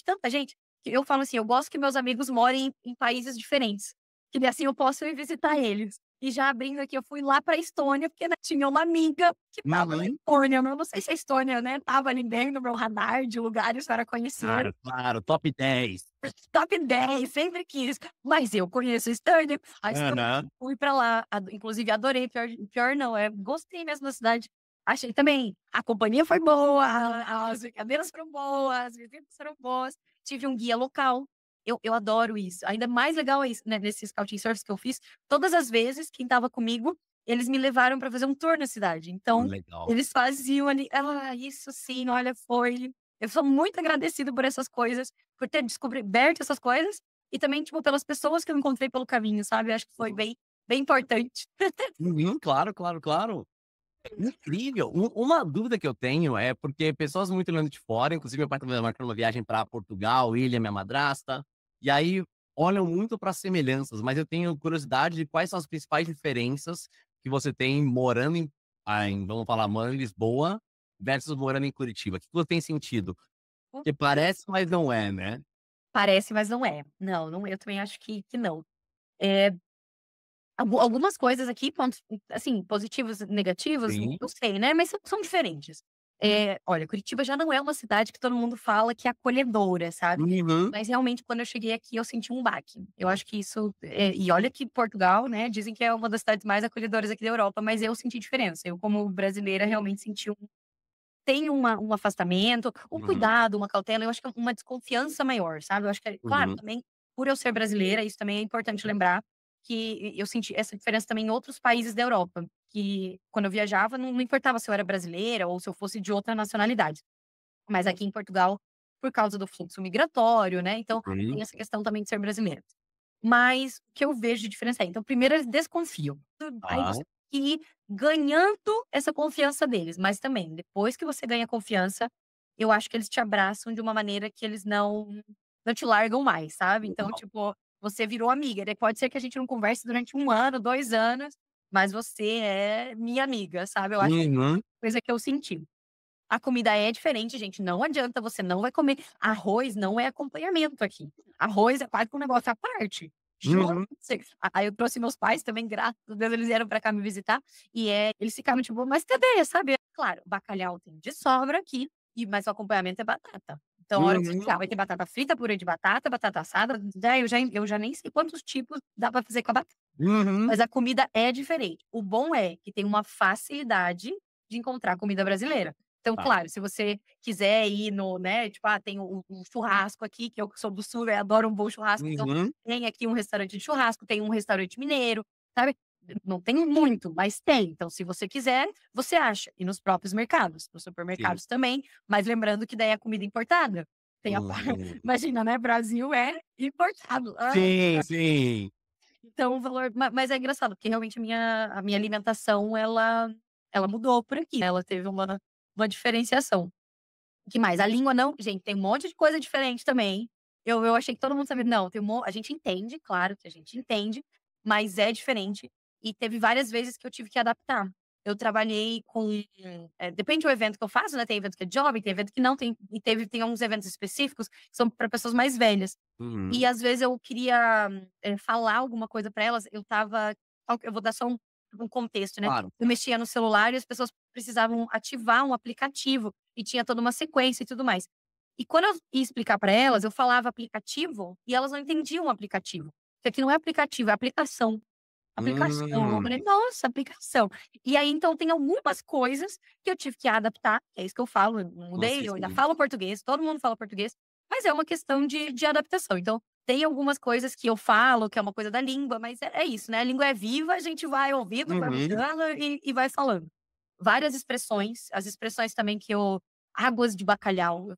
S2: tanta gente, que eu falo assim, eu gosto que meus amigos morem em países diferentes, que daí assim eu posso ir visitar eles. E já abrindo aqui, eu fui lá pra Estônia, porque, né, tinha uma amiga que estava na
S1: Uhum.
S2: Estônia, mas eu não sei se a Estônia, né, estava ali bem no meu radar de lugares para conhecer.
S1: Claro, claro, top 10.
S2: Top 10, sempre quis. Mas eu conheço a Estônia,
S1: Aham.
S2: fui pra lá, inclusive adorei, pior não, gostei mesmo da cidade. Achei também, a companhia foi boa, as brincadeiras foram boas, as visitas foram boas, tive um guia local. Eu adoro isso. Ainda mais legal é isso, né, nesses Couchsurfings que eu fiz, todas as vezes, quem estava comigo, eles me levaram para fazer um tour na cidade. Então,
S1: Legal.
S2: eles faziam ali, isso sim, olha, foi. Eu sou muito agradecida por essas coisas, por ter descoberto essas coisas e também, tipo, pelas pessoas que eu encontrei pelo caminho, sabe? Acho que foi bem importante.
S1: Uhum. Claro, claro, claro. Incrível. Uma dúvida que eu tenho é porque pessoas muito olhando de fora, inclusive meu pai tá marcando uma viagem para Portugal, ele e minha madrasta, e aí olham muito para as semelhanças, mas eu tenho curiosidade de quais são as principais diferenças que você tem morando vamos falar, morando em Lisboa versus morando em Curitiba. O que você tem sentido? Porque parece, mas não é, né?
S2: Parece, mas não é. Não, não, eu também acho que não. É, algumas coisas aqui, pontos, assim, positivos e negativos,
S1: Sim.
S2: não sei, né? Mas são diferentes. Olha, Curitiba já não é uma cidade que todo mundo fala que é acolhedora, sabe?
S1: Uhum.
S2: Mas realmente, quando eu cheguei aqui, eu senti um baque. Eu acho que isso. E olha que Portugal, né? Dizem que é uma das cidades mais acolhedoras aqui da Europa, mas eu senti diferença. Eu, como brasileira, realmente senti tem um afastamento, um
S1: Uhum.
S2: cuidado, uma cautela, eu acho que é uma desconfiança maior, sabe. Eu acho que claro,
S1: Uhum.
S2: também, por eu ser brasileira, isso também é importante lembrar, que eu senti essa diferença também em outros países da Europa, que quando eu viajava não importava se eu era brasileira ou se eu fosse de outra nacionalidade. Mas aqui em Portugal, por causa do fluxo migratório, né, então tem
S1: Uhum.
S2: essa questão também de ser brasileira. Mas o que eu vejo de diferença é, então primeiro eles desconfiam, aí
S1: Ah.
S2: você tem que ir ganhando essa confiança deles, mas também depois que você ganha confiança, eu acho que eles te abraçam de uma maneira que eles não te largam mais, sabe. Então,
S1: Legal.
S2: tipo, você virou amiga, daí pode ser que a gente não converse durante 1 ano, 2 anos, mas você é minha amiga, sabe. Eu acho que é
S1: Uhum.
S2: coisa que eu senti. A comida é diferente, gente, não adianta, você não vai comer arroz não é acompanhamento aqui. Arroz é quase que um negócio à parte. Juro
S1: Uhum.
S2: pra você. Aí eu trouxe meus pais também, graças a Deus, eles vieram pra cá me visitar, eles ficaram tipo: "Mas cadê?", sabe. Claro, bacalhau tem de sobra aqui, mas o acompanhamento é batata. Então a hora que você
S1: Uhum.
S2: chegar vai ter batata frita, purê de batata, batata assada, daí eu já nem sei quantos tipos dá pra fazer com a batata.
S1: Uhum.
S2: Mas a comida é diferente. O bom é que tem uma facilidade de encontrar comida brasileira. Então,
S1: Tá.
S2: claro, se você quiser ir no, né, tipo, tem o churrasco aqui, que eu que sou do sul, eu adoro um bom churrasco, então
S1: Uhum.
S2: tem aqui um restaurante de churrasco, tem um restaurante mineiro, sabe. Não tem muito, mas tem. Então, se você quiser, você acha. E nos próprios mercados, nos
S1: Sim.
S2: supermercados também, mas lembrando que daí é comida importada. Tem a par
S1: Uhum.
S2: imagina, né, Brasil é importado.
S1: Sim, sim.
S2: Então o valor mas é engraçado, porque realmente a minha alimentação ela mudou por aqui, né, ela teve uma diferenciação. Que mais? A língua não gente, tem um monte de coisa diferente também. Eu achei que todo mundo sabia não, tem a gente entende, claro que a gente entende, mas é diferente, e teve várias vezes que eu tive que adaptar. eu trabalhei com depende do evento que eu faço, né, tem evento que é jovem, tem evento que não, tem alguns eventos específicos que são para pessoas mais velhas. E
S1: Uhum.
S2: às vezes eu queria, falar alguma coisa para elas, eu vou dar só um contexto, né.
S1: Claro.
S2: Eu mexia no celular e as pessoas precisavam ativar um aplicativo, e tinha toda uma sequência e tudo mais. E quando eu ia explicar para elas, eu falava aplicativo, e elas não entendiam o aplicativo. Isso aqui não é aplicativo, é aplicação. Aplicação. Eu falei:
S1: Hum.
S2: "Nossa, aplicação". E aí, então, tem algumas coisas que eu tive que adaptar, é isso que eu falo, eu não
S1: Não
S2: mudei,
S1: sei
S2: eu ainda
S1: se
S2: falo português, todo mundo fala português, mas é uma questão de adaptação. Então, tem algumas coisas que eu falo, que é uma coisa da língua, mas é isso, né, a língua é viva, a gente vai ouvindo, vai
S1: Uhum.
S2: mudando e vai falando. Várias expressões, as expressões também que eu águas de bacalhau.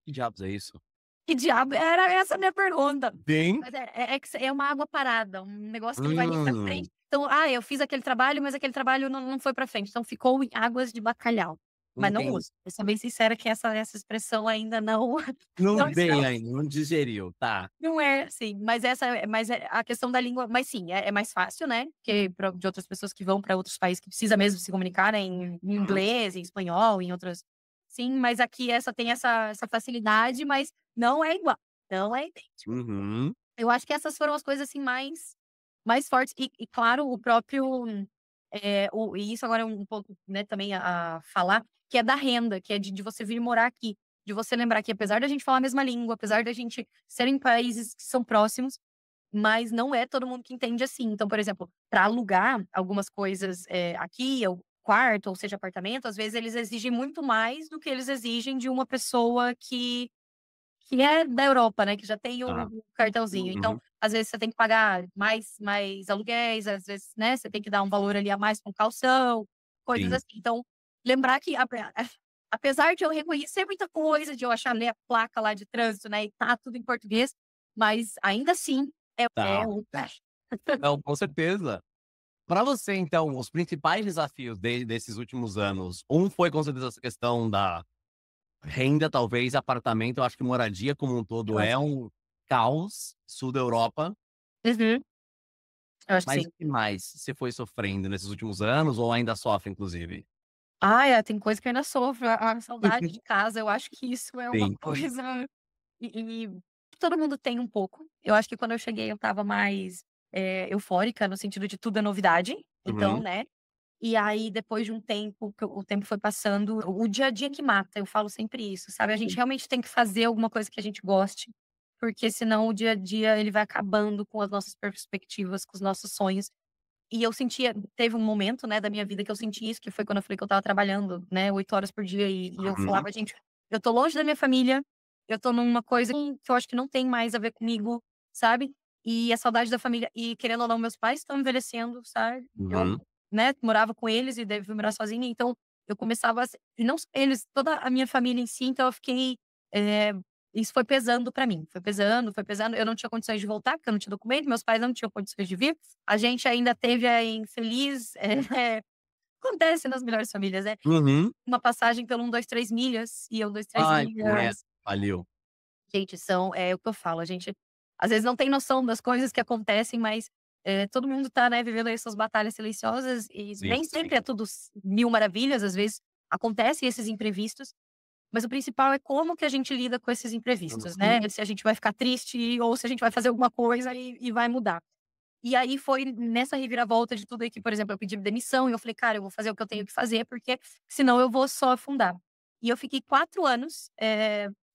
S1: Que diabos é isso?
S2: Que diabo era essa a minha pergunta.
S1: Sim.
S2: Mas é que é uma água parada, um negócio que não vai nem pra frente.
S1: Hum.
S2: Então, eu fiz aquele trabalho, mas aquele trabalho não foi pra frente, então ficou em águas de bacalhau. Mas não
S1: Entendi.
S2: uso. Eu sou bem sincera que essa expressão ainda não
S1: Não
S2: não está
S1: veio ainda, não digeriu, tá.
S2: não é assim, mas é a questão da língua, mas sim, é mais fácil, né, que de outras pessoas que vão pra outros países que precisa mesmo se comunicar, né, em
S1: Uhum.
S2: inglês, em espanhol, em outras sim, mas aqui essa tem essa facilidade, mas não é igual, não é idêntico.
S1: Uhum.
S2: Eu acho que essas foram as coisas, assim, mais fortes e claro, o próprio, e isso agora é um ponto, né, também a falar, que é da renda, que é de você vir morar aqui, de você lembrar que apesar da gente falar a mesma língua, apesar da gente ser em países que são próximos, mas não é todo mundo que entende assim. Então, por exemplo, para alugar algumas coisas, aqui, ou quarto, ou seja, apartamento, às vezes eles exigem muito mais do que eles exigem de uma pessoa que é da Europa, né, que já tem
S1: Tá.
S2: o cartãozinho. Então,
S1: Uhum.
S2: às vezes, você tem que pagar mais aluguéis, às vezes, né, você tem que dar um valor ali a mais com calção, coisas
S1: Sim.
S2: assim. Então, lembrar que apesar de eu reconhecer muita coisa, de eu achar ler a placa lá de trânsito, né, e tá tudo em português, mas ainda assim é
S1: Tá.
S2: um
S1: Não, com certeza. Pra você, então, os principais desafios desses últimos anos, um foi com certeza essa questão da renda, talvez, apartamento, eu acho que moradia como um todo
S2: eu acho
S1: é
S2: que
S1: um caos, sul da Europa,
S2: uhum, eu acho que
S1: mas
S2: sim.
S1: o que mais você foi sofrendo nesses últimos anos ou ainda sofre, inclusive?
S2: Tem coisa que eu ainda sofro, a saudade de casa, eu acho que isso é uma
S1: Sim.
S2: coisa e todo mundo tem um pouco. Eu acho que quando eu cheguei eu estava mais, eufórica, no sentido de tudo é novidade, então,
S1: Uhum.
S2: né, e aí depois de um tempo, que o tempo foi passando, o dia a dia que mata, eu falo sempre isso, sabe, a gente
S1: Sim.
S2: realmente tem que fazer alguma coisa que a gente goste, porque senão o dia a dia ele vai acabando com as nossas perspectivas, com os nossos sonhos. E eu sentia teve um momento, né, da minha vida que eu senti isso, que foi quando eu falei que eu estava trabalhando, né, 8 horas por dia e eu
S1: Uhum.
S2: falava: "Gente, eu tô longe da minha família, eu tô numa coisa que eu acho que não tem mais a ver comigo", sabe. E a saudade da família e querendo ou não, meus pais estão envelhecendo, sabe. Eu,
S1: Uhum.
S2: né, morava com eles e daí fui morar sozinha, então eu começava a se e não só eles, toda a minha família em si, então eu fiquei, eh, isso foi pesando pra mim, foi pesando, eu não tinha condições de voltar, porque eu não tinha documento, meus pais não tinham condições de vir. A gente ainda teve a infeliz, acontece nas melhores famílias, né,
S1: Uhum.
S2: uma passagem pelo 1, 2, 3 milhas, e 1, 2, 3
S1: Ai,
S2: milhas,
S1: valeu.
S2: gente, é o que eu falo, a gente às vezes não tem noção das coisas que acontecem, mas, todo mundo tá, né, vivendo aí suas batalhas silenciosas e
S1: Sim,
S2: nem
S1: sim.
S2: sempre é tudo mil maravilhas, às vezes acontecem esses imprevistos, mas o principal é como que a gente lida com esses imprevistos,
S1: Uhum.
S2: né, se a gente vai ficar triste ou se a gente vai fazer alguma coisa e vai mudar. E aí foi nessa reviravolta de tudo aí que, por exemplo, eu pedi demissão e eu falei: "Cara, eu vou fazer o que eu tenho que fazer, porque senão eu vou só afundar". E eu fiquei 4 anos,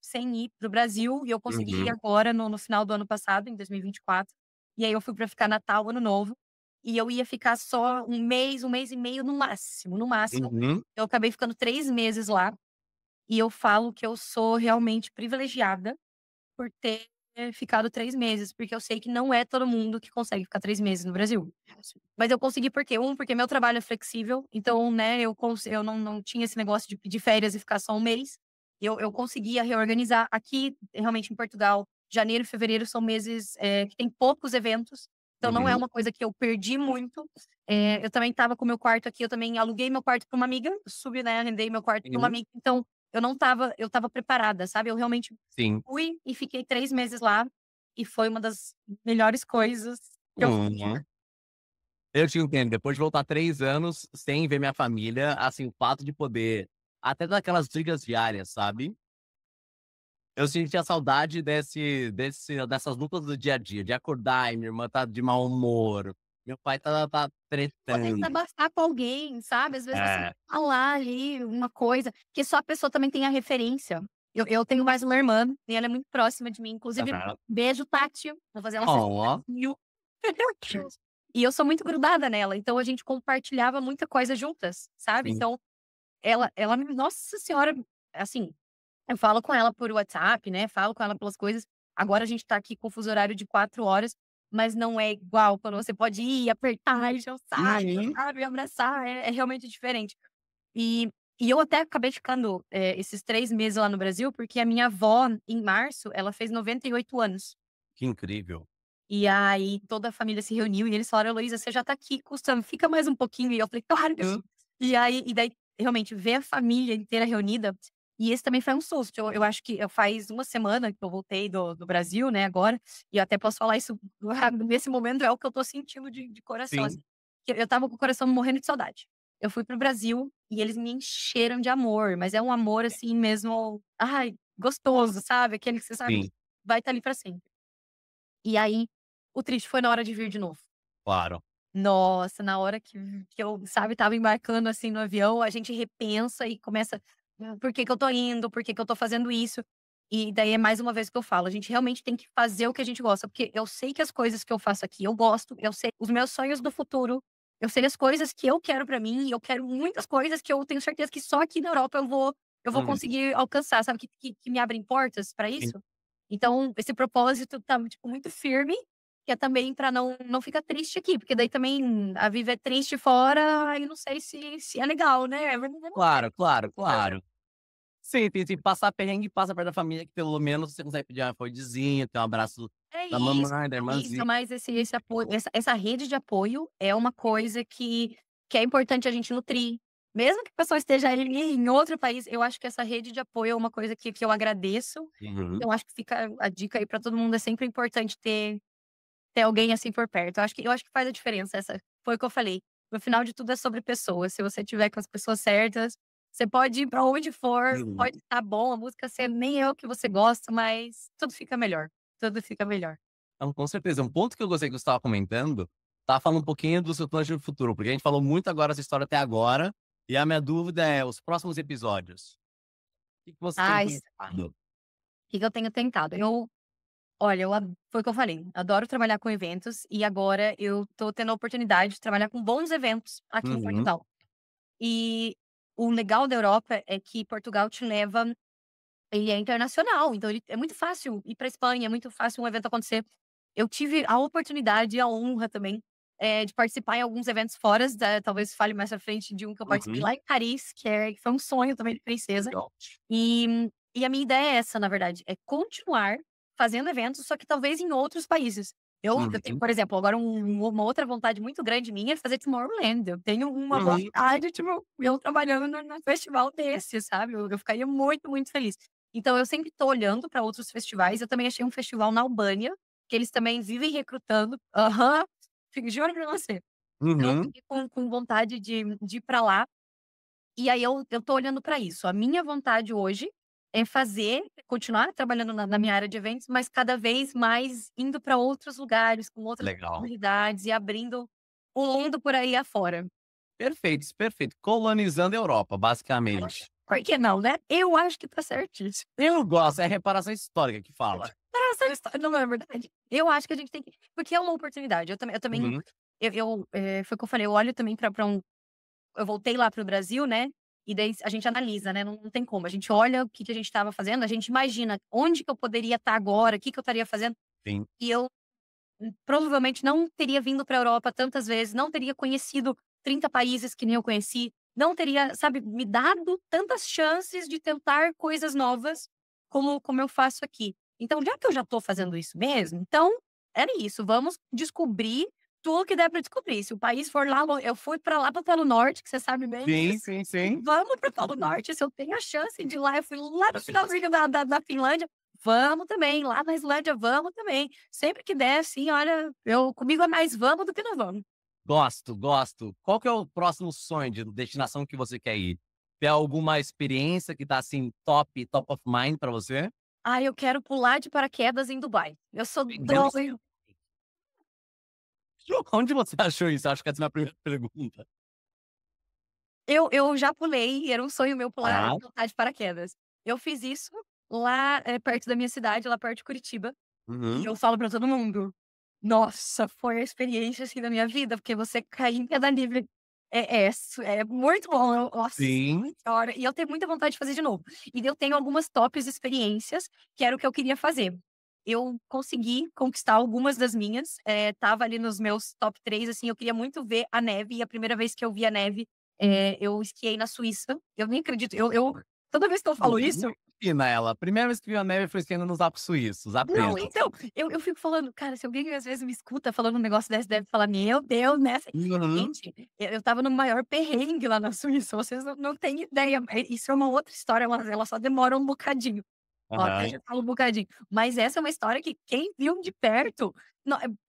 S2: sem ir para o Brasil e eu consegui ir
S1: Uhum.
S2: agora no final do ano passado, em 2024. E aí eu fui para ficar Natal, Ano Novo, e eu ia ficar só um mês e meio no máximo, no máximo.
S1: Uhum.
S2: Eu acabei ficando 3 meses lá, e eu falo que eu sou realmente privilegiada por ter ficado 3 meses, porque eu sei que não é todo mundo que consegue ficar 3 meses no Brasil. Mas eu consegui porque porque meu trabalho é flexível, então, né, eu não tinha esse negócio de pedir férias e ficar só um mês. Eu conseguia reorganizar. Aqui, realmente, em Portugal, janeiro e fevereiro são meses, que tem poucos eventos, então não é
S1: Uhum.
S2: uma coisa que eu perdi muito. Eu também estava com o meu quarto aqui, eu também aluguei meu quarto para uma amiga, subi, né, arrendei meu quarto para uma
S1: Sim.
S2: amiga, então eu estava preparada, sabe, eu realmente
S1: Sim.
S2: fui e fiquei 3 meses lá, e foi uma das melhores coisas que eu fiz.
S1: Uhum. Eu te entendo. Depois de voltar 3 anos sem ver minha família, assim, o fato de poder até dar aquelas brigas diárias, sabe? Eu sentia saudade dessas lutas do dia a dia, de acordar e minha irmã tá de mau humor, meu pai tá
S2: Poder
S1: tretando.
S2: desabafar com alguém, sabe, às vezes você
S1: É,
S2: falar ali uma coisa, que só a pessoa também tem a referência. Eu tenho mais uma irmã, e ela é muito próxima de mim, inclusive,
S1: aham.
S2: beijo Tati, vou fazer ela feliz.
S1: Ó,
S2: E eu sou muito grudada nela, então a gente compartilhava muita coisa juntas, sabe,
S1: sim,
S2: então ela nossa senhora, assim, eu falo com ela por WhatsApp, né, falo com ela pelas coisas. Agora a gente tá aqui com o fuso horário de 4 horas, mas não é igual quando você pode ir, apertar, encher o saco,
S1: uhum,
S2: sabe, abraçar, é realmente diferente. E e eu até acabei ficando, esses 3 meses lá no Brasil, porque a minha avó, em março, ela fez 98 anos.
S1: que incrível.
S2: E aí toda a família se reuniu e eles falaram: "Heloísa, você já tá aqui, custa fica mais um pouquinho", e eu falei: "Claro que eu". E daí, realmente, ver a família inteira reunida, e esse também foi um susto. Eu acho que faz uma semana que eu voltei do Brasil, né, agora, e eu até posso falar isso nesse momento é o que eu tô sentindo de coração, assim,
S1: Sim,
S2: que eu estava com o coração morrendo de saudade. Eu fui para o Brasil e eles me encheram de amor, mas é um amor, assim, mesmo, ai, gostoso, sabe, aquele que você sabe que
S1: sim,
S2: vai estar ali para sempre. E aí, o triste foi na hora de vir de novo.
S1: claro.
S2: Nossa, na hora que eu, sabe, estava embarcando, assim, no avião, a gente repensa e começa: Por que que eu tô indo? Por que que eu tô fazendo isso?". E daí é mais uma vez que eu falo, a gente realmente tem que fazer o que a gente gosta, porque eu sei que as coisas que eu faço aqui eu gosto, eu sei os meus sonhos do futuro, eu sei as coisas que eu quero pra mim, e eu quero muitas coisas que eu tenho certeza que só aqui na Europa eu vou
S1: Uhum,
S2: conseguir alcançar, sabe, que me abrem portas pra
S1: sim.
S2: isso. Então esse propósito tá, tipo, muito firme, que é também pra não ficar triste aqui, porque daí também a viver triste fora, aí não sei se é legal, né.
S1: Claro, claro, claro. Sim, tem passar perrengue, passa perto da família que pelo menos você consegue pedir uma apoiozinho, ter um abraço da mamãe, da
S2: É isso,
S1: irmãzinha.
S2: mas esse apoio, essa rede de apoio é uma coisa que é importante a gente nutrir. Mesmo que a pessoa esteja ali em outro país, eu acho que essa rede de apoio é uma coisa que eu agradeço.
S1: Uhum.
S2: Eu acho que fica a dica aí pra todo mundo, é sempre importante ter alguém assim por perto. Eu acho que faz a diferença, essa foi o que eu falei. No final de tudo é sobre pessoas, se você tiver com as pessoas certas, você pode ir pra onde for,
S1: Uhum.
S2: pode estar bom, a música ser nem é o que você gosta, mas tudo fica melhor, tudo fica melhor.
S1: Então, com certeza. Um ponto que eu gostei que você estava comentando, estava falando um pouquinho do seu plano de futuro, porque a gente falou muito agora essa história até agora, e a minha dúvida é os próximos episódios. O que que você tem
S2: Ai,
S1: pensado?
S2: que eu tenho tentado? Olha, foi o que eu falei, adoro trabalhar com eventos e agora eu tô tendo a oportunidade de trabalhar com bons eventos aqui em
S1: Uhum,
S2: Portugal. E o legal da Europa é que Portugal te leva, ele é internacional, então ele é muito fácil ir pra Espanha, é muito fácil um evento acontecer. Eu tive a oportunidade e a honra também, de participar em alguns eventos fora, talvez fale mais pra frente de um que eu participei
S1: uhum.
S2: lá em Paris, que foi um sonho também de princesa.
S1: Legal.
S2: E a minha ideia é essa, na verdade, é continuar fazendo eventos, só que talvez em outros países. Eu tenho,
S1: Uhum,
S2: por exemplo, agora uma outra vontade muito grande minha é fazer Tomorrowland. Eu tenho uma
S1: uhum.
S2: vontade, tipo, eu trabalhando num festival desse, sabe? Eu ficaria muito, muito feliz. Então eu sempre tô olhando para outros festivais. Eu também achei um festival na Albânia, que eles também vivem recrutando. Aham, fico de olho pra você. Então eu
S1: Uhum.
S2: fiquei com vontade de ir pra lá. E aí eu tô olhando para isso. A minha vontade hoje é continuar trabalhando na minha área de eventos, mas cada vez mais indo para outros lugares, com outras
S1: Legal.
S2: possibilidades e abrindo o mundo por aí afora.
S1: Perfeito, perfeito. Colonizando a Europa, basicamente.
S2: Por que não, né? Eu acho que tá certíssimo.
S1: Eu gosto, é reparação histórica que fala.
S2: Essa história não é verdade? Eu acho que a gente tem que, porque é uma oportunidade. Eu também
S1: Uhum,
S2: foi o que eu falei, eu olho também para eu voltei lá para o Brasil, né, e daí a gente analisa, né, não tem como, a gente olha o que que a gente estava fazendo, a gente imagina onde que eu poderia estar agora, o que que eu estaria fazendo,
S1: sim.
S2: e eu, provavelmente não teria vindo pra Europa tantas vezes, não teria conhecido 30 países que nem eu conheci, não teria, sabe, me dado tantas chances de tentar coisas novas como eu faço aqui. Então, já que eu já tô fazendo isso mesmo, então era isso, vamos descobrir tudo que der pra descobrir. Se o país for lá, eu fui pra lá, para o Polo Norte, que você sabe bem
S1: Sim,
S2: disso.
S1: sim, sim.
S2: Vamos para o Polo Norte, se eu tenho a chance de ir lá, eu fui lá no finalzinho da Finlândia, vamos também, lá na Islândia, vamos também. Sempre que der, assim, olha, comigo é mais vamos do que não vamos.
S1: Gosto, gosto. Qual que é o próximo sonho de destinação que você quer ir? Tem alguma experiência que tá, assim, top of mind pra você?
S2: Ah, eu quero pular de paraquedas em Dubai. Eu sou
S1: Meu Deus!
S2: doida.
S1: Onde você achou isso? Acho que essa é a minha primeira pergunta.
S2: Eu já pulei, era um sonho meu pular
S1: Ah,
S2: saltar de paraquedas. Eu fiz isso lá, perto da minha cidade, lá perto de Curitiba, e
S1: uhum.
S2: eu falo pra todo mundo: "Nossa, foi a experiência, assim, da minha vida", porque você cair em queda livre é muito bom, nossa
S1: Sim.
S2: senhora, e eu tenho muita vontade de fazer de novo. E eu tenho algumas tops experiências, que era o que eu queria fazer. Eu consegui conquistar algumas das minhas, estava ali nos meus top 3 assim, eu queria muito ver a neve, e a primeira vez que eu vi a neve, eu esquiei na Suíça. Eu nem acredito, eu toda vez que eu falo isso.
S1: Imagina ela, a primeira vez que viu a neve foi sendo nos Alpes suíços,
S2: Não,
S1: apenas.
S2: então, eu fico falando, cara, se alguém às vezes me escuta falando um negócio desse, deve falar: "Meu Deus, né".
S1: Uhum.
S2: Gente, eu estava no maior perrengue lá na Suíça, vocês não têm ideia. Isso é uma outra história, ela só demora um bocadinho. Ó, até
S1: Aham.
S2: já falo um bocadinho. Mas essa é uma história que quem viu de perto,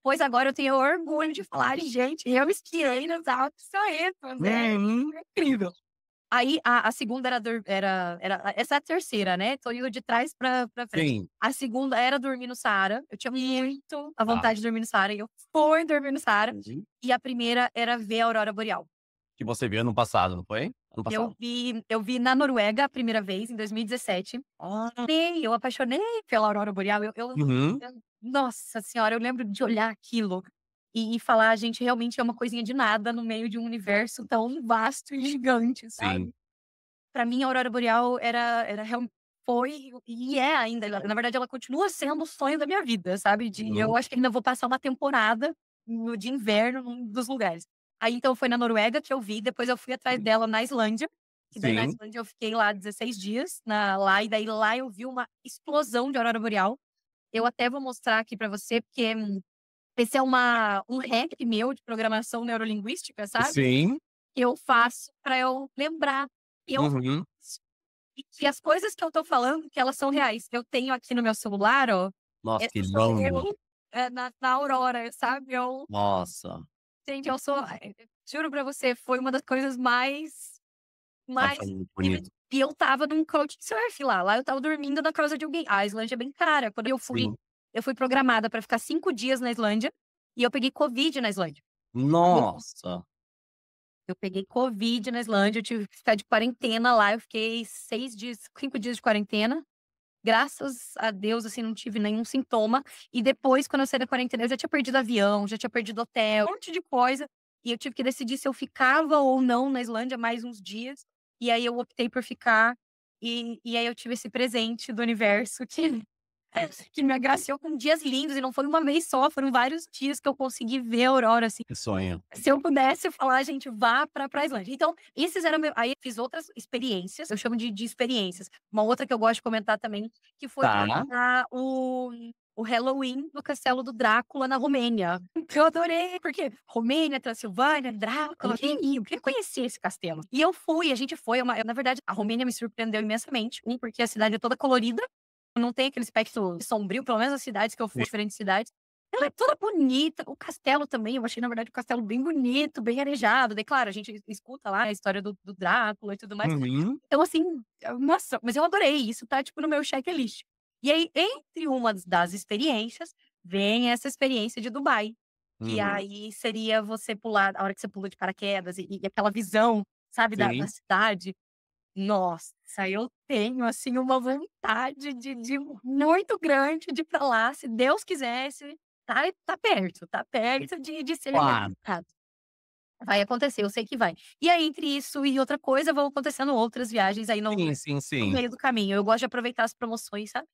S2: pois agora eu tenho orgulho de falar: "Gente, eu esquiei nos Alpes suíços,
S1: Uhum.
S2: é incrível". Aí a segunda era essa é a terceira, né, tô indo de trás pra frente.
S1: Sim.
S2: A segunda era dormir no Saara, eu tinha muito a
S1: Tá.
S2: vontade de dormir no Saara e eu fui dormir no Saara.
S1: Uhum.
S2: E a primeira era ver a aurora boreal.
S1: Que você viu ano passado, não foi? Ano passado?
S2: Eu vi na Noruega a primeira vez, em 2017.
S1: Ah.
S2: Eu apaixonei pela aurora boreal,
S1: Uhum.
S2: nossa senhora, eu lembro de olhar aquilo e falar: "Gente, realmente é uma coisinha de nada no meio de um universo tão vasto e gigante",
S1: Sim.
S2: sabe. Pra mim a aurora boreal era real foi e é ainda, na verdade ela continua sendo o sonho da minha vida, sabe,
S1: Uhum.
S2: eu acho que ainda vou passar uma temporada no de inverno num dos lugares. Aí então foi na Noruega que eu vi, depois eu fui atrás dela na Islândia, que daí na
S1: Sim.
S2: Islândia eu fiquei lá 16 dias lá, e daí lá eu vi uma explosão de aurora boreal. Eu até vou mostrar aqui pra você, porque esse é um hack meu de programação neurolinguística, sabe,
S1: Sim.
S2: que eu faço pra eu lembrar. Eu
S1: Uhum.
S2: e que as coisas que eu tô falando, que elas são reais. Eu tenho aqui no meu celular, ó,
S1: Nossa, que
S2: essa sou
S1: lindo.
S2: eu, na aurora, sabe.
S1: Nossa,
S2: Gente, eu sou juro pra você, foi uma das coisas mais
S1: nossa, muito
S2: incríveis.
S1: bonito.
S2: E eu estava num couchsurf lá eu estava dormindo na casa de alguém. A Islândia é bem cara. Quando
S1: Sim.
S2: eu fui programada pra ficar 5 dias na Islândia, e eu peguei covid na Islândia.
S1: Nossa.
S2: Eu peguei covid na Islândia, eu tive que ficar de quarentena lá, eu fiquei 6 dias, 5 dias de quarentena. Graças a Deus, assim, não tive nenhum sintoma. E depois, quando eu saí da quarentena, eu já tinha perdido avião, já tinha perdido hotel, um monte de coisa. E eu tive que decidir se eu ficava ou não na Islândia mais uns dias. E aí eu optei por ficar. E aí eu tive esse presente do universo que me agraciou com dias lindos. E não foi uma vez só, foram vários dias que eu consegui ver a aurora, assim.
S1: Que sonho.
S2: Se eu pudesse falar: "Gente, vá pra Islândia". Então, esses eram meu aí eu fiz outras experiências, eu chamo de experiências. Uma outra que eu gosto de comentar também, que foi
S1: Tá.
S2: passar o Halloween no castelo do Drácula na Romênia. Eu adorei, porque Romênia, Transilvânia, Drácula, eu queria conhecer esse castelo. E eu fui, a gente foi, na verdade, a Romênia me surpreendeu imensamente, porque a cidade é toda colorida, não tem aquele aspecto sombrio, pelo menos as cidades que eu fui,
S1: Sim.
S2: diferentes cidades. Ela é toda bonita, o castelo também, eu achei na verdade o castelo bem bonito, bem arejado, daí claro, a gente escuta lá a história do Drácula e tudo mais.
S1: Uhum.
S2: Então assim, nossa, mas eu adorei, isso tá tipo no meu checklist. E aí, entre uma das experiências, vem essa experiência de Dubai, que
S1: Uhum.
S2: aí seria você pular a hora que você pula de paraquedas e aquela visão, sabe, da
S1: Sim.
S2: cidade. Nossa, eu tenho, assim, uma vontade de muito grande de ir pra lá, se Deus quisesse, tá perto de ser
S1: Claro.
S2: realizado. Vai acontecer, eu sei que vai. E aí, entre isso e outra coisa, vão acontecendo outras viagens aí
S1: Sim, sim,
S2: no
S1: sim.
S2: meio do caminho. Eu gosto de aproveitar as promoções, sabe.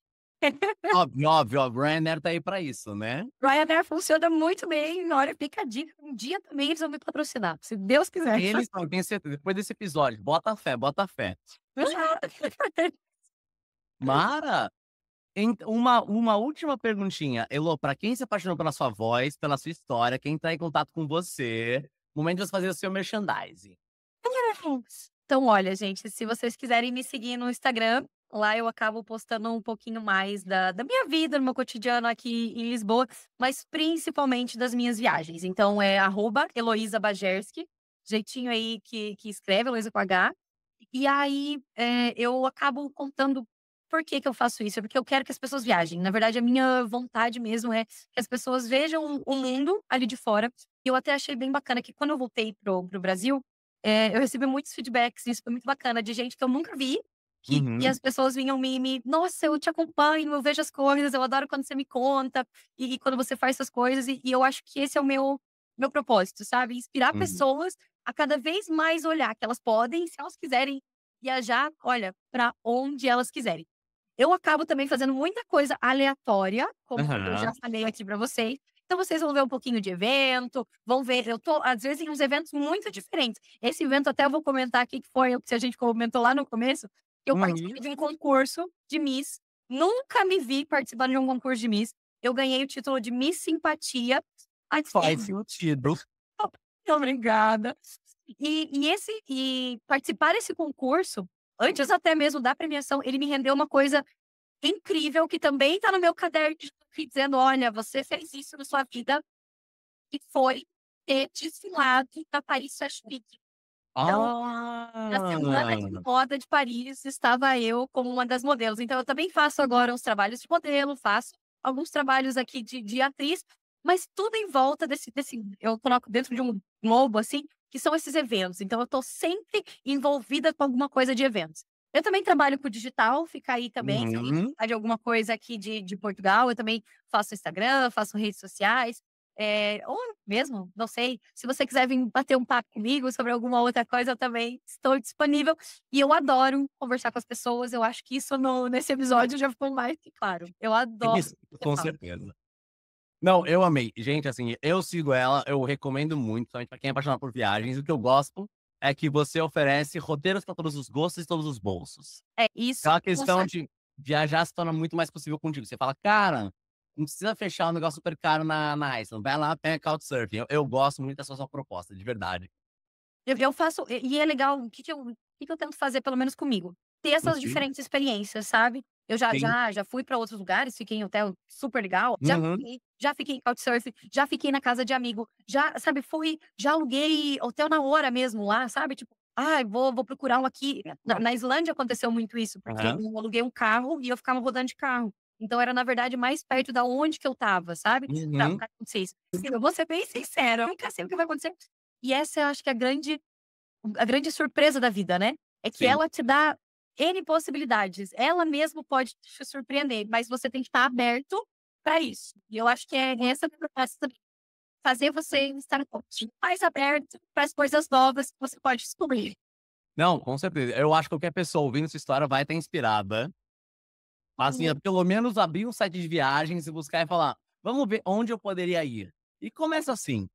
S1: Óbvio, óbvio, óbvio. Ryanair tá aí pra isso, né.
S2: Ryanair funciona muito bem, olha, fica a dica, um dia também eles vão me patrocinar, se Deus quiser.
S1: Eles não, tenho certeza, depois desse episódio, bota fé, bota fé. Mara, uma última perguntinha. Elô, pra quem se apaixonou pela sua voz, pela sua história, quem tá em contato com você, momento de você fazer o seu merchandising.
S2: Então olha, gente, se vocês quiserem me seguir no Instagram, Lá eu acabo postando um pouquinho mais da minha vida, do meu cotidiano aqui em Lisboa, mas principalmente das minhas viagens. Então é @Heloísa Bajerski, jeitinho aí que escreve, Heloísa com H. E aí, eu acabo contando por que que eu faço isso, é porque eu quero que as pessoas viajem. Na verdade, a minha vontade mesmo é que as pessoas vejam o mundo ali de fora. E eu até achei bem bacana que quando eu voltei pro Brasil, eu recebi muitos feedbacks, isso foi muito bacana, de gente que eu nunca vi, que
S1: Uhum,
S2: as pessoas vinham "Nossa, eu te acompanho, eu vejo as coisas, eu adoro quando você me conta, e quando você faz essas coisas", e eu acho que esse é o meu propósito, sabe? Inspirar
S1: uhum.
S2: pessoas a cada vez mais olhar que elas podem, se elas quiserem viajar, olha, para onde elas quiserem. Eu acabo também fazendo muita coisa aleatória, como eu já
S1: Aham.
S2: falei aqui para vocês. Então vocês vão ver um pouquinho de evento, vão ver eu tô, às vezes, em uns eventos muito diferentes. Esse evento até eu vou comentar aqui que foi o que a gente comentou lá no começo, que eu
S1: Uhum.
S2: participei de um concurso de Miss. Nunca me vi participando de um concurso de Miss. Eu ganhei o título de Miss Simpatia. Ai,
S1: Faz sentido.
S2: obrigada. E participar desse concurso, antes até mesmo da premiação, ele me rendeu uma coisa incrível que também está no meu caderno de choque, dizendo: "Olha, você fez isso na sua vida", e foi ter desfilado na Paris Fashion Week. Então, na semana de
S1: Ah!
S2: moda de Paris, estava eu como uma das modelos. Então eu também faço agora uns trabalhos de modelo, faço alguns trabalhos aqui de atriz, mas tudo em volta desse eu coloco dentro de um globo, assim, que são esses eventos. Então eu estou sempre envolvida com alguma coisa de eventos. Eu também trabalho com digital, fica aí também, se alguém
S1: Uhum.
S2: precisar de alguma coisa aqui de Portugal, eu também faço Instagram, faço redes sociais. Ou mesmo, não sei, se você quiser vir bater um papo comigo sobre alguma outra coisa, eu também estou disponível. E eu adoro conversar com as pessoas, eu acho que isso nesse episódio já ficou mais que claro. Eu adoro
S1: Isso,
S2: bater
S1: com
S2: papo.
S1: certeza. Não, eu amei. Gente, assim, eu sigo ela, eu recomendo muito, principalmente pra quem é apaixonado por viagens. O que eu gosto é que você oferece roteiros pra todos os gostos e todos os bolsos.
S2: É, isso
S1: Aquela
S2: com
S1: questão
S2: certeza.
S1: de viajar se torna muito mais possível contigo. Você fala: "Cara, não precisa fechar um negócio super caro na Iceland, vai lá, pega Couchsurfing". Eu gosto muito dessa sua proposta, de verdade.
S2: Eu faço e é legal, o que que eu tento fazer, pelo menos comigo? Ter essas
S1: Uhum.
S2: diferentes experiências, sabe. Eu já
S1: Sim.
S2: já já fui pra outros lugares, fiquei em hotel super legal,
S1: Uhum.
S2: já fiquei em couchsurfing, já fiquei na casa de amigo, já, sabe, já aluguei hotel na hora mesmo lá, sabe, tipo: "Ai, vou procurar um aqui". Na Islândia aconteceu muito isso, porque
S1: Aham.
S2: eu aluguei um carro e eu ficava rodando de carro. Então era, na verdade, mais perto da onde que eu estava, sabe,
S1: Uhum.
S2: pra acontecer isso. Assim, eu vou ser bem sincera, eu nunca sei o que vai acontecer. E essa eu acho que é a grande surpresa da vida, né, é que
S1: Sim.
S2: ela te dá N possibilidades. Ela mesmo pode te surpreender, mas você tem que estar aberto para isso. E eu acho que é essa a proposta também, fazer você estar um pouquinho mais aberto para as coisas novas que você pode descobrir.
S1: Não, com certeza. Eu acho que qualquer pessoa ouvindo essa história vai estar inspirada. Assim,
S2: Uhum.
S1: a pelo menos abrir um site de viagens e buscar e falar: "Vamos ver onde eu poderia ir". E começa assim.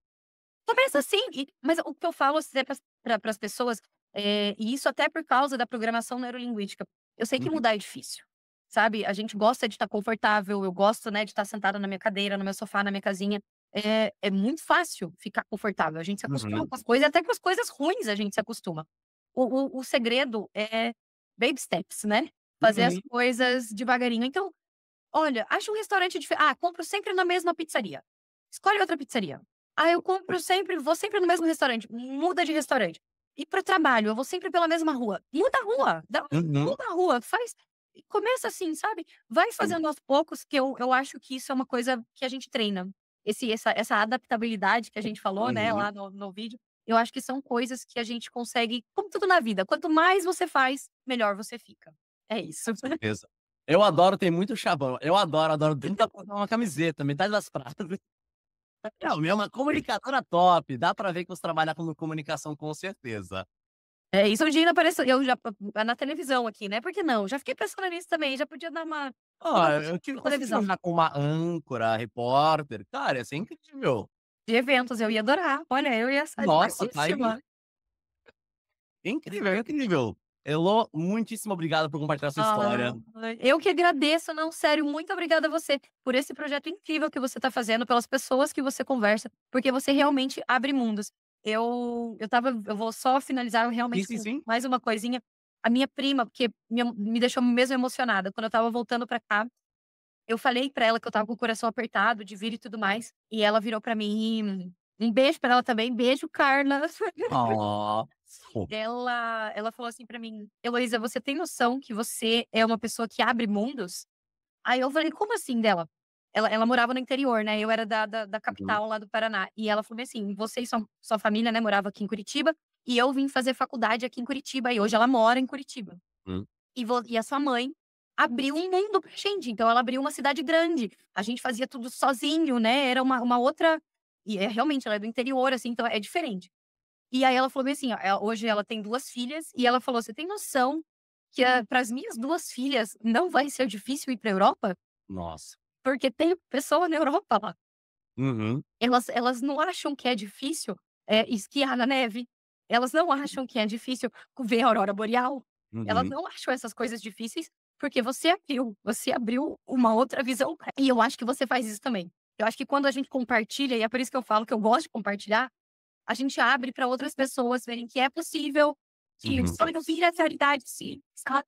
S2: Começa assim, mas o que eu falo sempre para as pessoas, e isso até por causa da programação neurolinguística, eu sei que
S1: Uhum,
S2: mudar é difícil, sabe, a gente gosta de estar confortável, eu gosto, né, de estar sentada na minha cadeira, no meu sofá, na minha casinha, é muito fácil ficar confortável, a gente se acostuma
S1: uhum,
S2: com as coisas, até com as coisas ruins a gente se acostuma. O segredo é baby steps, né, fazer as
S1: uhum.
S2: coisas devagarinho. Então, olha, acha um restaurante compro sempre na mesma pizzaria. Escolhe outra pizzaria. Eu vou sempre no mesmo restaurante. Muda de restaurante. E para o trabalho, eu vou sempre pela mesma rua. Muda a rua,
S1: Uhum.
S2: muda a rua, faz começa assim, sabe. Vai
S1: Sim.
S2: fazendo aos poucos, que eu acho que isso é uma coisa que a gente treina. Essa adaptabilidade que a gente falou, né,
S1: Uhum.
S2: lá no vídeo, eu acho que são coisas que a gente consegue, como tudo na vida, quanto mais você faz, melhor você fica. É isso.
S1: Com certeza. Eu adoro, tem muito chavão. Eu adoro, adoro. Dá pra uma camiseta, metade das pratas. Não, é uma comunicadora top. Dá pra ver que você trabalha com comunicação com certeza.
S2: É isso, um dia ainda apareceu eu já na televisão aqui, né, por que não? Já fiquei pensando nisso também, já podia dar uma
S1: Ah, eu tive
S2: na
S1: consegui
S2: televisão.
S1: trabalhar com uma âncora, repórter. Cara, ia ser incrível.
S2: De eventos, eu ia adorar. Olha, eu ia estar
S1: Nossa, tá aí.
S2: animadíssima.
S1: Incrível, incrível. Elô, muitíssimo obrigado por compartilhar sua
S2: Ah,
S1: história.
S2: eu que agradeço, não, sério, muito obrigada a você por esse projeto incrível que você está fazendo, pelas pessoas que você conversa, porque você realmente abre mundos. Eu vou só finalizar
S1: Sim,
S2: realmente
S1: sim,
S2: com
S1: sim.
S2: mais uma coisinha. A minha prima, porque me deixou mesmo emocionada. Quando eu estava voltando pra cá, eu falei pra ela que eu estava com o coração apertado de vir e tudo mais, e ela virou pra mim, um beijo pra ela também, beijo Carla.
S1: Ó,
S2: Ela falou assim pra mim: "Heloísa, você tem noção que você é uma pessoa que abre mundos?" Aí eu falei: "Como assim?" Dela. Ela morava no interior, né, eu era da
S1: uhum,
S2: capital lá do Paraná. E ela falou bem assim: "Você e sua família, né, morava aqui em Curitiba, e eu vim fazer faculdade aqui em Curitiba", e hoje ela mora em Curitiba.
S1: hum,
S2: E a sua mãe abriu um mundo pra gente, então ela abriu uma cidade grande. A gente fazia tudo sozinho, né, era uma outra, e realmente ela é do interior, assim, então é diferente. E aí ela falou bem assim, ó, hoje ela tem 2 filhas, e ela falou: "Você tem noção que para as minhas 2 filhas não vai ser difícil ir pra Europa?
S1: nossa.
S2: Porque tem pessoa na Europa lá.
S1: Uhum,
S2: Elas não acham que é difícil, esquiar na neve, elas não acham que é difícil ver a aurora boreal, elas
S1: uhum.
S2: não acham essas coisas difíceis, porque você abriu uma outra visão, e eu acho que você faz isso também. Eu acho que quando a gente compartilha, e é por isso que eu falo que eu gosto de compartilhar, a gente abre para outras pessoas verem que é possível, que o
S1: Uhum.
S2: sonho vira realidade sim, sabe.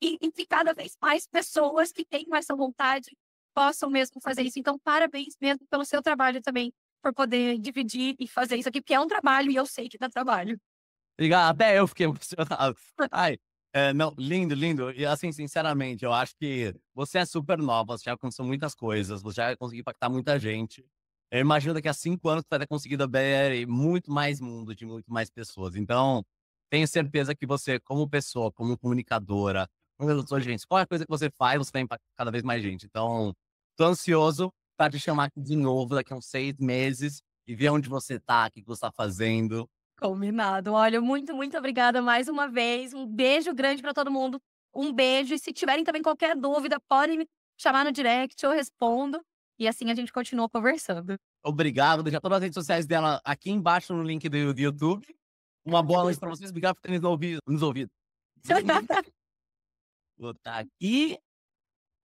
S2: E que cada vez mais pessoas que têm essa vontade possam mesmo fazer isso. Então, parabéns mesmo pelo seu trabalho também, por poder dividir e fazer isso aqui, porque é um trabalho e eu sei que dá trabalho.
S1: Obrigado, até eu fiquei emocionado. Ai, não, lindo, lindo. E assim, sinceramente, eu acho que você é super nova, você já alcançou muitas coisas, você já conseguiu impactar muita gente. Eu imagino daqui a 5 anos você vai ter conseguido abrir muito mais mundo de muito mais pessoas. Então, tenho certeza que você, como pessoa, como comunicadora, como pessoa, gente, qualquer coisa que você faz, você vai impactar cada vez mais gente. Então, tô ansioso para te chamar aqui de novo daqui a uns 6 meses e ver onde você tá, o que você tá fazendo.
S2: Combinado. Olha, muito, muito obrigada mais uma vez. Um beijo grande para todo mundo. Um beijo. E se tiverem também qualquer dúvida, podem me chamar no direct, eu respondo. E assim a gente continua conversando.
S1: Obrigado, vou deixar todas as redes sociais dela aqui embaixo no link do YouTube. Uma boa noite pra vocês, obrigado por terem nos ouvido. Vou botar aqui.